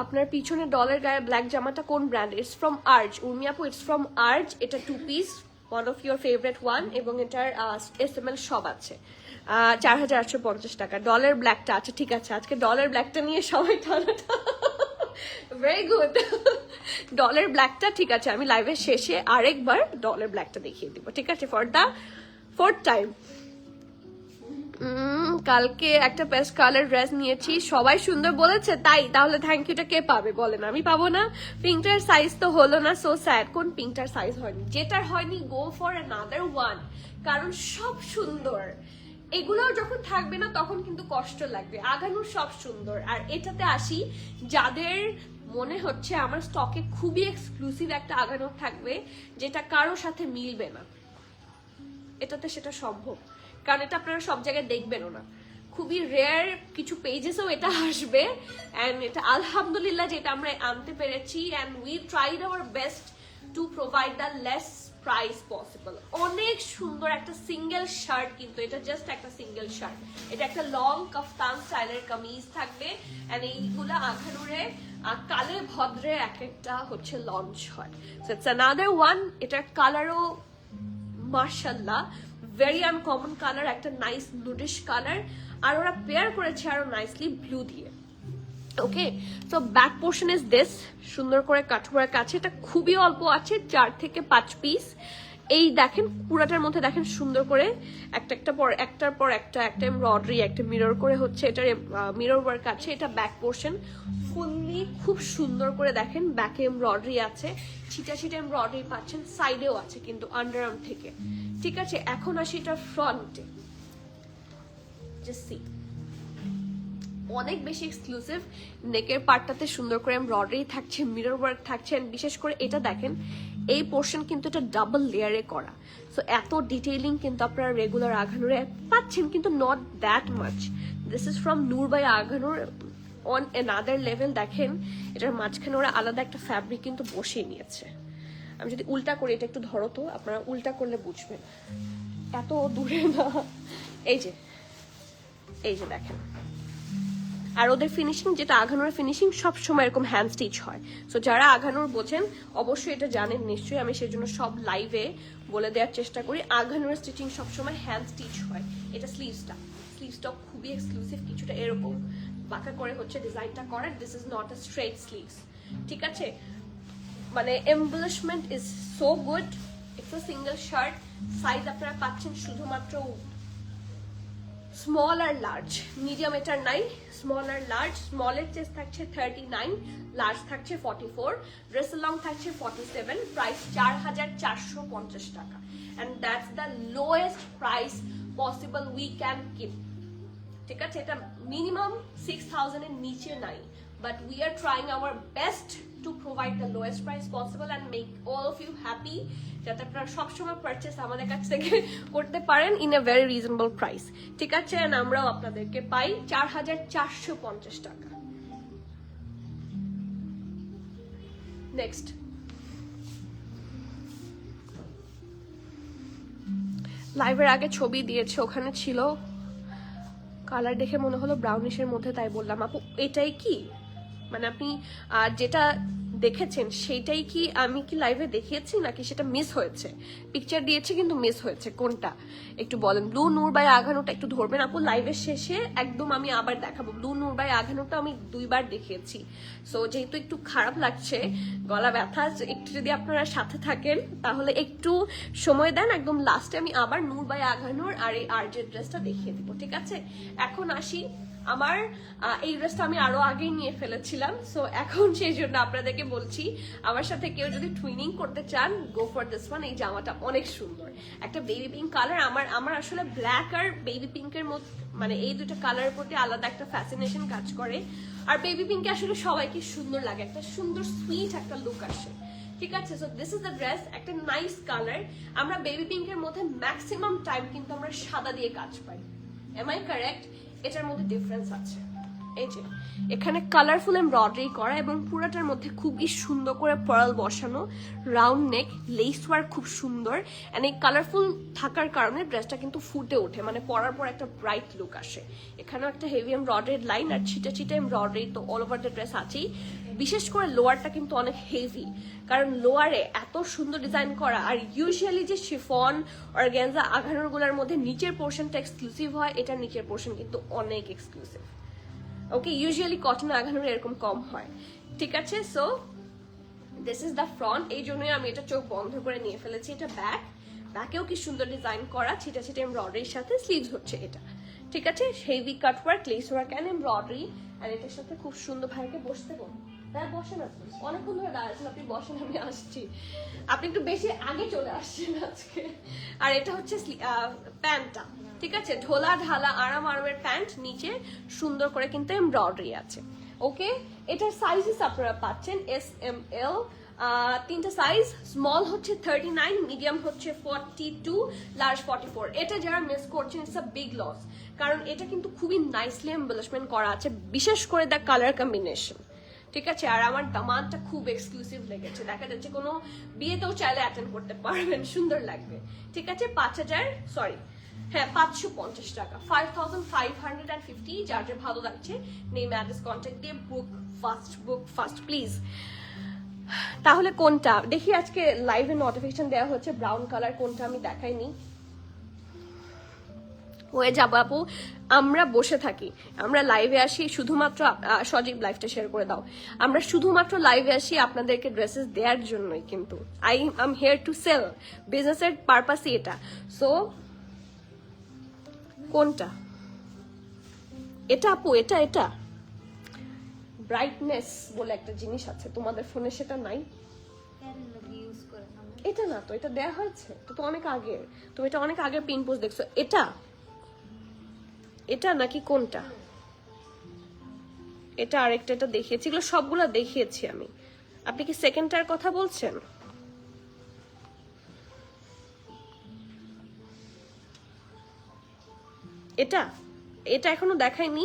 আপনার পিছনে ডলের গায়ে ব্ল্যাক জামাটা কোন brand? It's from urge. Urmi আপু ইটস ফ্রম আর্জ। এটা 2 piece, one of your favourite one, এবং এটার SML সব আছে। 4850 টাকা। ডলার ব্ল্যাকটা, আচ্ছা ঠিক আছে, আজকে ডলার ব্ল্যাকটা নিয়ে সবাই টানাটা। Very good. ডলার ব্ল্যাকটা ঠিক আছে, আমি লাইভের শেষে আরেকবার ডলার ব্ল্যাকটা দেখিয়ে দিব, ঠিক আছে, ফর দ্য 4th টাইম। কালকে একটা পেস্ট কালার ড্রেস নিয়েছি, সবাই সুন্দর বলেছে, তাই তাহলে থ্যাংক ইউটা কে পাবে বলেন? আমি পাবো না? পিঙ্কটার সাইজ তো হলো না, সো স্যাড। কোন পিঙ্কটার সাইজ হয়নি? যেটার হয়নি গো ফর অ্যানাদার ওয়ান, কারণ সব সুন্দর। এগুলো যখন থাকবে না তখন কিন্তু কষ্ট লাগবে। আগানোর সব সুন্দর। আর এটাতে আসি, যাদের মনে হচ্ছে আমার স্টকে খুবই এক্সক্লুসিভ একটা আগানোর থাকবে যেটা কারোর সাথে মিলবে না, এটাতে সেটা সম্ভব, কারণ এটা আপনারা সব জায়গায় দেখবেনও না। খুবই রেয়ার কিছু পেজেসও এটা আসবে, অ্যান্ড এটা আলহামদুলিল্লাহ যেটা আমরা আনতে পেরেছি, and we tried our best to provide the less price possible. অনেক সুন্দর একটা সিঙ্গেল শার্ট, কিন্তু এটা জাস্ট একটা সিঙ্গেল শার্ট। এটা একটা লং কাফতান স্টাইলের কামিজ থাকবে, অ্যান্ড এইগুলা আঘানুরে কালে ভদ্রে এক একটা হচ্ছে লঞ্চ হয়। So it's another one. এটার কালারও মাশাআল্লাহ ভেরি আনকমন কালার, একটা নাইস নুডিশ কালার, আর ওরা পেয়ার করেছে আরো নাইসলি ব্লু দিয়ে। ওকে, তো ব্যাক পোর্শন ইজ দিস, সুন্দর করে কাঠুয়ার কাছে। এটা খুবই অল্প আছে, 4 থেকে 5 পিস। এই দেখেন পুরাটার মধ্যে দেখেন সুন্দর করে একটার পর একটা এমব্রয়ডারি, একটা মিরর করে হচ্ছে এটার মিরর ওয়ার্ক আছে। এটা ব্যাক পোর্শন ফুললি খুব সুন্দর করে দেখেন, ব্যাকে এমব্রয়ডারি আছে, ছিটা ছিটা এমব্রয়ডারি পাচ্ছেন, সাইডেও আছে কিন্তু আন্ডারআর্ম থেকে। ঠিক আছে, এখন আসি এটা ফ্রন্টে। জাস্ট সি, অনেক বেশি এক্সক্লুসিভ। নেকের পার্টটাতে সুন্দর করে এমব্রয়ডারি থাকছে, মিরর ওয়ার্ক থাকছে, বিশেষ করে এটা দেখেন এই পোর্শন কিন্তু এটা ডাবল লেয়ারে করা। সো এত ডিটেইলিং কিন্তু আপনারা রেগুলার আঘানুরে পাচ্ছেন, কিন্তু not that much. This is from Noor by Aghanoor on another level. দেখেন এটার মাঝখানে ওরা আলাদা একটা ফ্যাব্রিক কিন্তু বসিয়ে নিয়েছে। আমি যদি উল্টা করি, এটা একটু ধরো তো, আপনারা উল্টা করলে বুঝবেন, এত দূরে না। এই যে দেখেন, আর ওদের ফিনিশিং যেটা আঘানোর ফিনিশিং সব সময় এরকম হ্যান্ড স্টিচ হয়। সো যারা আঘানোর বোঝেন অবশ্যই এটা জানেন নিশ্চয়ই, আমি সেজন্য সব লাইভে বলে দেওয়ার চেষ্টা করি। আঘানোর স্টিচিং সবসময় হ্যান্ড স্টিচ হয়। এটা স্লিভসটা খুবই এক্সক্লুসিভ, কিছুটা এরকম বাঁকা করে হচ্ছে ডিজাইনটা করা। This is not a straight sleeves, ঠিক আছে, মানে embellishment is so good. It's a single shirt, size আপনারা পাচ্ছেন শুধুমাত্র স্মল আর লার্জ, মিডিয়াম এটার নাই, স্মল আর লার্জ। স্মলের চেস্ট থাকছে 39, লার্জ থাকছে 44, ড্রেসের লং থাকছে 47, প্রাইস 4450 টাকা। And that's the lowest price possible we can keep. ঠিক আছে, এটা মিনিমাম 6000 এর নিচে নাই, but we are trying our best to provide the lowest price possible and make all of you happy, যাতে আপনারা সবসময় পারচেস আমাদের কাছ থেকে করতে পারেন in a very reasonable price. ঠিক আছে, অ্যান্ড আমরাও আপনাদেরকে পাই 4450 টাকা। নেক্সট, লাইভের আগে ছবি দিয়েছে, ওখানে ছিল কালার দেখে মনে হলো ব্রাউনিশের মধ্যে, তাই বললাম আপু এটাই কি, মানে আপনি যেটা দেখেছেন সেইটাই কি আমি কি লাইভে দেখিয়েছি নাকি সেটা মিস হয়েছে? পিকচার দিয়েছি কিন্তু মিস হয়েছে, কোনটা একটু বলেন। ব্লু নূর বাই আঘানোটা একটু ধরবেন আপু, লাইভের শেষে একদম আমি আবার দেখাবো। ব্লু নূর বাই আঘানোটা আমি 2 বার দেখিয়েছি, সো যেহেতু একটু খারাপ লাগছে, গলা ব্যথা, একটু যদি আপনারা সাথে থাকেন তাহলে একটু সময় দেন, একদম লাস্টে আমি আবার নূর বাই আঘানোর আর এই আর্জের ড্রেসটা দেখিয়ে দিব। ঠিক আছে, এখন আসি, আমার এই ড্রেসটা আমি আরো আগে নিয়ে ফেলেছিলাম, সো এখন সেই জন্য আপনাদেরকে বলছি আমার সাথে কেউ যদি টুইনিং করতে চান, গো ফর দিস ওয়ান। এই জামাটা অনেক সুন্দর, একটা বেবি পিঙ্ক কালার। আমার আসলে ব্ল্যাক আর বেবি পিঙ্কের মধ্যে, মানে এই দুটো কালারের প্রতি আলাদা একটা ফ্যাসিনেশন কাজ করে, আর বেবি পিঙ্কে আসলে সবাইকে সুন্দর লাগে, একটা সুন্দর সুইট একটা লুক আসে। ঠিক আছে, so this is the dress, একটা নাইস কালার। আমরা বেবি পিঙ্কের মধ্যে ম্যাক্সিমাম টাইম কিন্তু আমরা সাদা দিয়ে কাজ পাই, এম আই কারেক্ট? এটার মধ্যে ডিফারেন্স আছে, এই যে এখানে কালারফুল এমব্রয়ডারি করা এবং পুরাটার মধ্যে খুবই সুন্দর করে পার্ল বসানো, রাউন্ড নেক, লেস ওয়ার্ক খুব সুন্দর। এন্ড এই কালারফুল থাকার কারণে ড্রেসটা কিন্তু ফুটে ওঠে, মানে পরার পর একটা ব্রাইট লুক আসে। এখানেও একটা হেভি এমব্রয়ডারি লাইন আর ছিটা ছিটা এমব্রয়ডারি তো অল ওভার দ্য ড্রেস আছেই। বিশেষ করে লোয়ারটা কিন্তু অনেক হেভি, কারণ লোয়ারে এত সুন্দর ডিজাইন করা। আর ইউজুয়ালি যে শিফন অর্গানজা আঘানোর গুলার মধ্যে নিচের পোর্শনটা এক্সক্লুসিভ হয়, এটার নিচের পোর্শন কিন্তু অনেক এক্সক্লুসিভ। ওকে, ইউজুয়ালি কটন আঘানোর এরকম কম হয়। ঠিক আছে, so this is the front, এই জন্যই আমি এটা চোখ বন্ধ করে নিয়ে ফেলেছি। এটা ব্যাকেও কি সুন্দর ডিজাইন করা, ছিটা ছিটা এমব্রয়ডারির সাথে স্লিভস হচ্ছে এটা। ঠিক আছে, heavy cut work, lace work and embroidery. আর এটার সাথে খুব সুন্দর, ভাইকে বসতে বলুন, তাই বসেন আপনি, অনেকক্ষণ ধরে দাঁড়াচ্ছেন, আপনি বসেন, আমি আসছি। আপনি একটু বেশি আগে চলে আসছেন আজকে। আর এটা হচ্ছে প্যান্টটা, ঠিক আছে, ঢোলা ঢালা আরাম আরামের প্যান্ট, নিচে সুন্দর করে কিন্তু এমব্রয়ডারি আছে। ওকে, এটার সাইজেস আপনারা পাচ্ছেন এস এম এল, তিনটা সাইজ। স্মল হচ্ছে 39, মিডিয়াম হচ্ছে 42, লার্জ 44। এটা যারা মিস করছেন, ইটস আ বিগ লস, কারণ এটা কিন্তু খুবই নাইসলি এমবেলিশমেন্ট করা আছে, বিশেষ করে দ্য কালার কম্বিনেশন। ঠিক আছে, আর আমার দামানটা খুব এক্সক্লুসিভ লেগেছে, দেখা যাচ্ছে কোনো বিয়েতেও চাইলে অ্যাটেন্ড করতে পারবেন, সুন্দর লাগবে। ঠিক আছে, 550 টাকা, 5550। যার যে ভালো লাগছে নেম অ্যাড্রেস কন্ট্যাক্ট দিয়ে বুক ফাস্ট প্লিজ। তাহলে কোনটা দেখি, আজকে লাইভে নোটিফিকেশন দেওয়া হচ্ছে ব্রাউন কালার, কোনটা আমি দেখাইনি, হয়ে যাবো আপু। আমরা বসে থাকি, আমরা লাইভে আসি শুধুমাত্র, সজীব লাইভটা শেয়ার করে দাও, আমরা শুধুমাত্র লাইভে আসি আপনাদেরকে ড্রেসেস দেওয়ার জন্যই, কিন্তু I am here to sell, বিজনেসের পারপাসই এটা। সো কোনটা, এটা আপু, এটা ব্রাইটনেস বলে একটা জিনিস আছে তোমাদের ফোনে, সেটা নাই? এটা না তো, এটা দেয়া হয়েছে তো অনেক আগে, তুমি এটা অনেক আগে পিন পোস্ট দেখছো। এটা নাকি কোনটা? এটা আরেকটা, এটা দেখিয়েছি, এগুলো সবগুলো দেখিয়েছি আমি। আপনি কি সেকেন্ডটার কথা বলছেন? এটা এখনো দেখাইনি,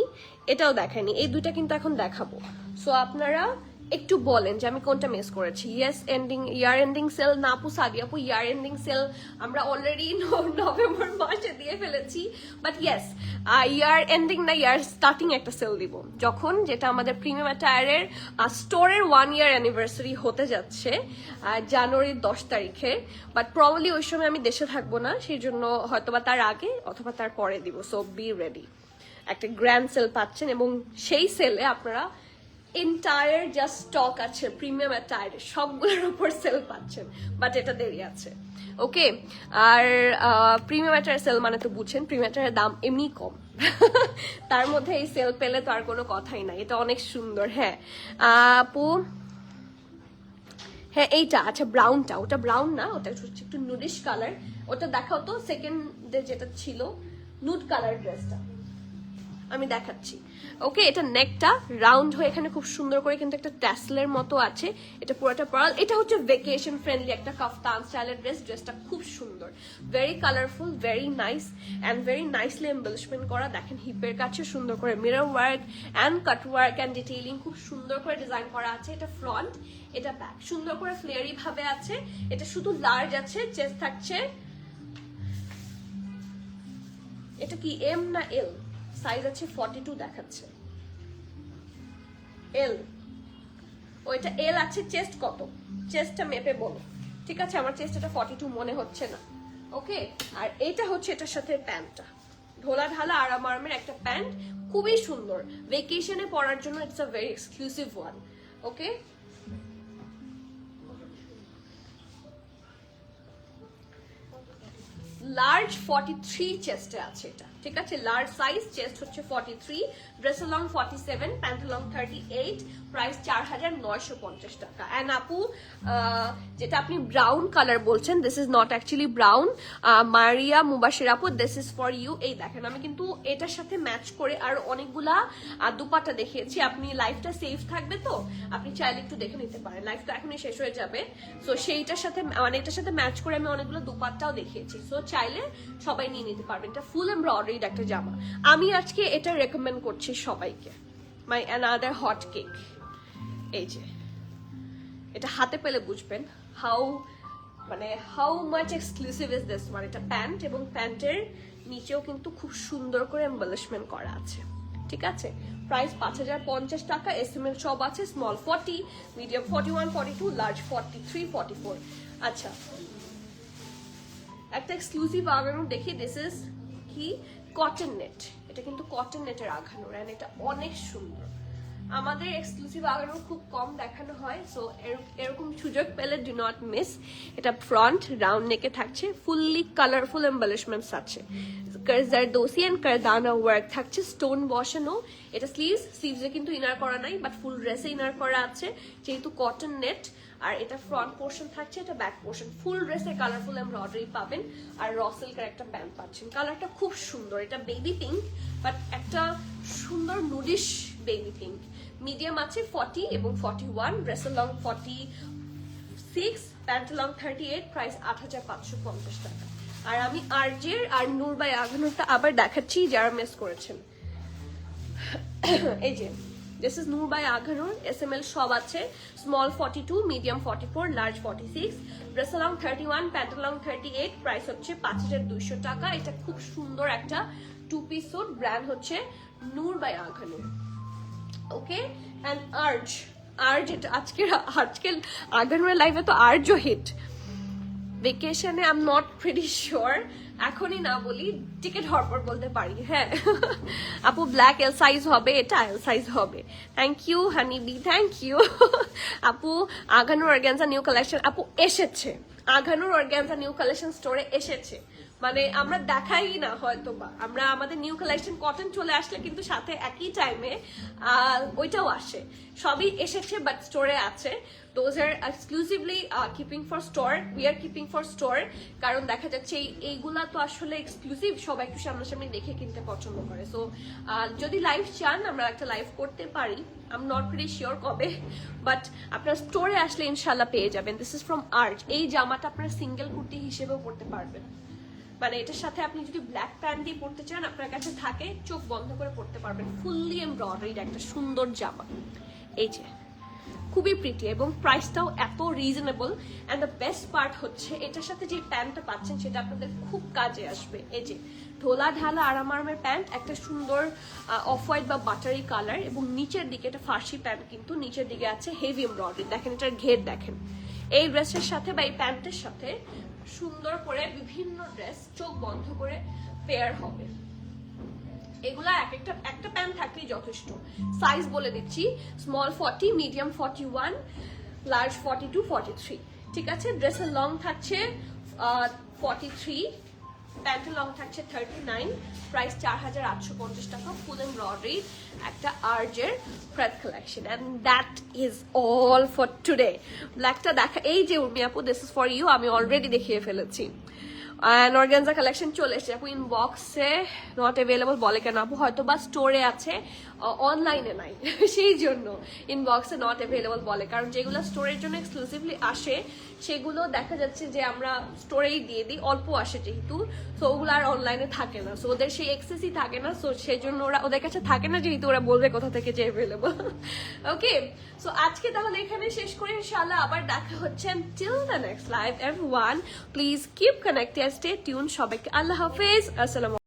এটাও দেখাইনি, এই দুইটা কিন্তু এখন দেখাবো। সো আপনারা একটু বলেন যে আমি কোনটা মিস করেছি। ইয়েস, ইয়ার এন্ডিং সেল না আপু, সাদি আপু, ইয়ার এন্ডিং সেল আমরা অলরেডি নভেম্বর মাসে দিয়ে ফেলেছি, বাট ইয়েস, ইয়ার এন্ডিং না, ইয়ার স্টার্টিং একটা সেল দিব, যখন যেটা আমাদের প্রিমিয়াম অ্যাটায়ারের স্টোরের 1 ইয়ার অ্যানিভার্সারি হতে যাচ্ছে জানুয়ারির 10 তারিখে। বাট প্রবাবলি ওই সময় আমি দেশে থাকবো না, সেই জন্য হয়তোবা তার আগে অথবা তার পরে দিব। সো বি রেডি, একটা গ্র্যান্ড সেল পাচ্ছেন, এবং সেই সেলে আপনারা এন্টায়ার যা স্টক আছে প্রিমিয়াম অ্যাটায়ারের সবগুলোর উপর সেল পাচ্ছেন, বাট এটা দেরি আছে। ওকে। আর প্রিমিয়াম অ্যাটায়ার সেল মানে তো বুঝছেন, প্রিমিয়াম অ্যাটায়ারের দাম এমনি কম, তার মধ্যে এই সেল পেলে তো আর কোনো কথাই নাই, এটা অনেক সুন্দর। হ্যাঁ আপু, হ্যাঁ এইটা আচ্ছা ব্রাউনটা, ওটা ব্রাউন না, ওটা হচ্ছে একটু নুডিশ কালার। ওটা দেখাও তো, সেকেন্ডে যেটা ছিল নুড কালার ড্রেসটা আমি দেখাচ্ছি। ওকে, এটা নেকটা রাউন্ড হয়ে এখানে খুব সুন্দর করে কিন্তু একটা ট্যাসলের মতো আছে, এটা পুরোটা পার্ল। এটা হচ্ছে ভেকেশন ফ্রেন্ডলি একটা কাফতান স্টাইলের ড্রেস। ড্রেসটা খুব সুন্দর, very colourful, very nice and very nicely embellishment করা। দেখেন হিপের কাছে সুন্দর করে mirror work and cut work and detailing খুব সুন্দর করে ডিজাইন করা আছে। এটা ফ্রন্ট, এটা ব্যাক, সুন্দর করে ফ্লেয়ারি ভাবে আছে। এটা শুধু লার্জ আছে, চেস্ট থাকছে, এটা কি এম না এল, সাইজ আছে 42 দেখাচ্ছে, এল। ওইটা এল আছে, চেস্ট কত, চেস্টটা মেপে বলো। ঠিক আছে, আমার চেস্ট এটা 42 মনে হচ্ছে না। ওকে, আর এটা হচ্ছে এটার সাথে প্যান্টটা, ঢোলা ঢালা আরাম আরামের একটা প্যান্ট, খুবই সুন্দর ভেকেশনে পরার জন্য। It's a very exclusive one. Okay, large 43 চেস্টে আছে এটা। ঠিক আছে, লার্জ সাইজ, চেস্ট হচ্ছে 43, dress long 47, pant long 38, price 4950 টাকা। এন্ড আপু যেটা আপনি ব্রাউন কালার বলছেন, this is not actually brown, মারিয়া মুবাশির আপু, দিস ইজ ফর ইউ। এই দেখেন, আমি কিন্তু এটার সাথে ম্যাচ করে আর অনেকগুলা দুপাট্টা দেখিয়েছি। আপনি লাইফটা সেফ থাকবে তো আপনি চাইলে একটু দেখে নিতে পারেন, লাইফ তো এখনই শেষ হয়ে যাবে। সো সেইটার সাথে মানে এটার সাথে ম্যাচ করে আমি অনেকগুলো দুপাট্টাও দেখিয়েছি, সো চাইলে সবাই নিয়ে নিতে পারবেন। এটা ফুল এমব্রয়ডারিড একটা জামা। আমি আজকে এটা রেকমেন্ড করছি সবাইকে, মাই অ্যানাদার হট কেক। এই যে এটা হাতে পেলে বুঝবেন how much exclusive is this one. এটা প্যান্ট, এবং প্যান্টের নিচেও কিন্তু খুব সুন্দর করে এমবেলিশমেন্ট করা আছে। ঠিক আছে, প্রাইস 5050 টাকা। এসএমএল সব আছে, স্মল 40, মিডিয়াম 41, 42, লার্জ 43, 44। আচ্ছা, একটা এক্সক্লুসিভ আগানো দেখি, দিস ইজ কি কটন নেট। এটা কিন্তু কটন নেটের আগানো, এন্ড এটা অনেক সুন্দর। আমাদের এক্সক্লুসিভ আগানো খুব কম দেখানো হয়, সো এরকম সুযোগ পেলে ডু নট মিস। এটা ফ্রন্ট রাউন্ড নেকে থাকছে, ফুললি কালারফুল এমবেলিশমেন্টস আছে, জারদোসি এন্ড কারদানা ওয়ার্ক থাকছে, স্টোন বসানো। এটা স্লিভসে কিন্তু ইনার করা নাই, বাট ফুল ড্রেসে ইনার করা আছে যেহেতু কটন নেট। আর এটা ফ্রন্ট পোর্শন থাকছে, এটা ব্যাক পোর্শন। ফুল ড্রেসে কালারফুল এমব্রয়ডারি পাবেন, আর র সিল্কের একটা প্যান্ট পাচ্ছেন। কালারটা খুব সুন্দর, এটা বেবি পিঙ্ক, বাট একটা সুন্দর নুডিশ বেবি পিঙ্ক। মিডিয়াম আছে 40 এবং 41, ড্রেসের লং 46, প্যান্ট লং 38, প্রাইস 8550 টাকা। আর আমি আরজের আর নূর বাই আগানোরটা আবার দেখাচ্ছি যারা মিস করেছেন। এই যে দিস ইজ নূর বাই আগানোর, এসএমএল সব আছে, small 42, medium 44, large 46, dress long 31, pant long 38, price হচ্ছে 5200 টাকা। এটা খুব সুন্দর একটা 2 পিস স্যুট, ব্র্যান্ড হচ্ছে নূর বাই আগানোর। ওকে, এন্ড আর্জ এটা আজকের আগানোর লাইভে তো আর্জও হিট। ভেকেশনে I am not pretty sure, এখনই না বলি, টিকিট হওয়ার পর বলতে পারি। হ্যাঁ আপু, ব্ল্যাক এল সাইজ হবে, এটা এল সাইজ হবে। Thank you honeybee, thank you. আপু আগানোর অর্গানজা নিউ কালেকশন আপু এসেছে, আগানোর অর্গানজা নিউ কালেকশন স্টোরে এসেছে। মানে আমরা দেখাই না হয়তো বা, আমরা আমাদের নিউ কালেকশন কটন চলে আসলে কিন্তু সাথে একই টাইমে ওইটাও আসে, সবই এসেছে, বাট স্টোরে আছে। Those are exclusively keeping for store, we are keeping for store. কারণ দেখা যাচ্ছে এইগুলা তো আসলে এক্সক্লুসিভ, সবাই একটু সামনাসামনি দেখে কিনতে পছন্দ করে। সো যদি লাইভ চান আমরা একটা লাইভ করতে পারি, I am not very sure কবে, বাট আপনার স্টোরে আসলে ইনশাল্লাহ পেয়ে যাবেন। This is from art. এই জামাটা আপনার সিঙ্গেল কুর্তি হিসেবেও পড়তে পারবেন, মানে এটার সাথে আপনি যদি ব্ল্যাক প্যান্ট দিয়ে পড়তে চান আপনার কাছে থাকে, চোখ বন্ধ করে পড়তে পারবেন। ফুললি এমব্রয়ডারিড একটা সুন্দর জামা, এই যে খুবই প্রিটি, এবং প্রাইসটাও এত reasonable. And the best part হচ্ছে এটার সাথে যে প্যান্টটা পাচ্ছেন সেটা আপনাদের খুব কাজে আসবে। এই যে ঢোলা ঢালা আরাম আরামের প্যান্ট, একটা সুন্দর অফ হোয়াইট বা বাটারি কালার, এবং নিচের দিকে এটা ফার্সি প্যান্ট, কিন্তু নিচের দিকে আছে হেভি এমব্রয়ডারি। দেখেন এটার ঘের দেখেন। এই ড্রেসের সাথে বা এই প্যান্টের সাথে সুন্দর করে বিভিন্ন ড্রেস চোখ বন্ধ করে পেয়ার হবে। এগুলা একটা প্যান্ট থাকলেই যথেষ্ট। সাইজ বলে দিচ্ছি, স্মল 40, মিডিয়াম 41, লার্জ 42, 43। ঠিক আছে, ড্রেসের লং থাকছে 43, প্যান্টের লং থাকছে 39, প্রাইস 4850 টাকা, ফুল এমব্রয়ডারি একটা আর্জের ফ্রেড collection. And that is all for today. ব্ল্যাকটা দেখা, এই যে উর্মি আপু, দিস ইজ ফর ইউ, আমি অলরেডি দেখিয়ে ফেলেছি। অ্যান্ড অর্গানজা কালেকশন চলে এসেছে আপু, ইনবক্সে নট অ্যাভেলেবল বলে কেন আপু? হয়তো বা স্টোরে আছে, অনলাইনে নাই, সেই জন্য ইনবক্সে নট অ্যাভেলেবল বলে। কারণ যেগুলো স্টোরের জন্য এক্সক্লুসিভলি আসে সেগুলো দেখা যাচ্ছে যে আমরা স্টোরেই দিয়ে দিই, অল্প আসে যেহেতু, সো ওগুলো আর অনলাইনে থাকে না, সো ওদের সেই এক্সেসই থাকে না, সো সেই জন্য ওদের কাছে থাকে না, যেহেতু ওরা বলবে কোথা থেকে যে অ্যাভেলেবল। ওকে, সো আজকে তাহলে এখানে শেষ করে ইনশাআল্লাহ আবার দেখা হচ্ছে till the next live. Everyone please keep connected, stay tune. সবাইকে আল্লাহ হাফেজ, আসসালামু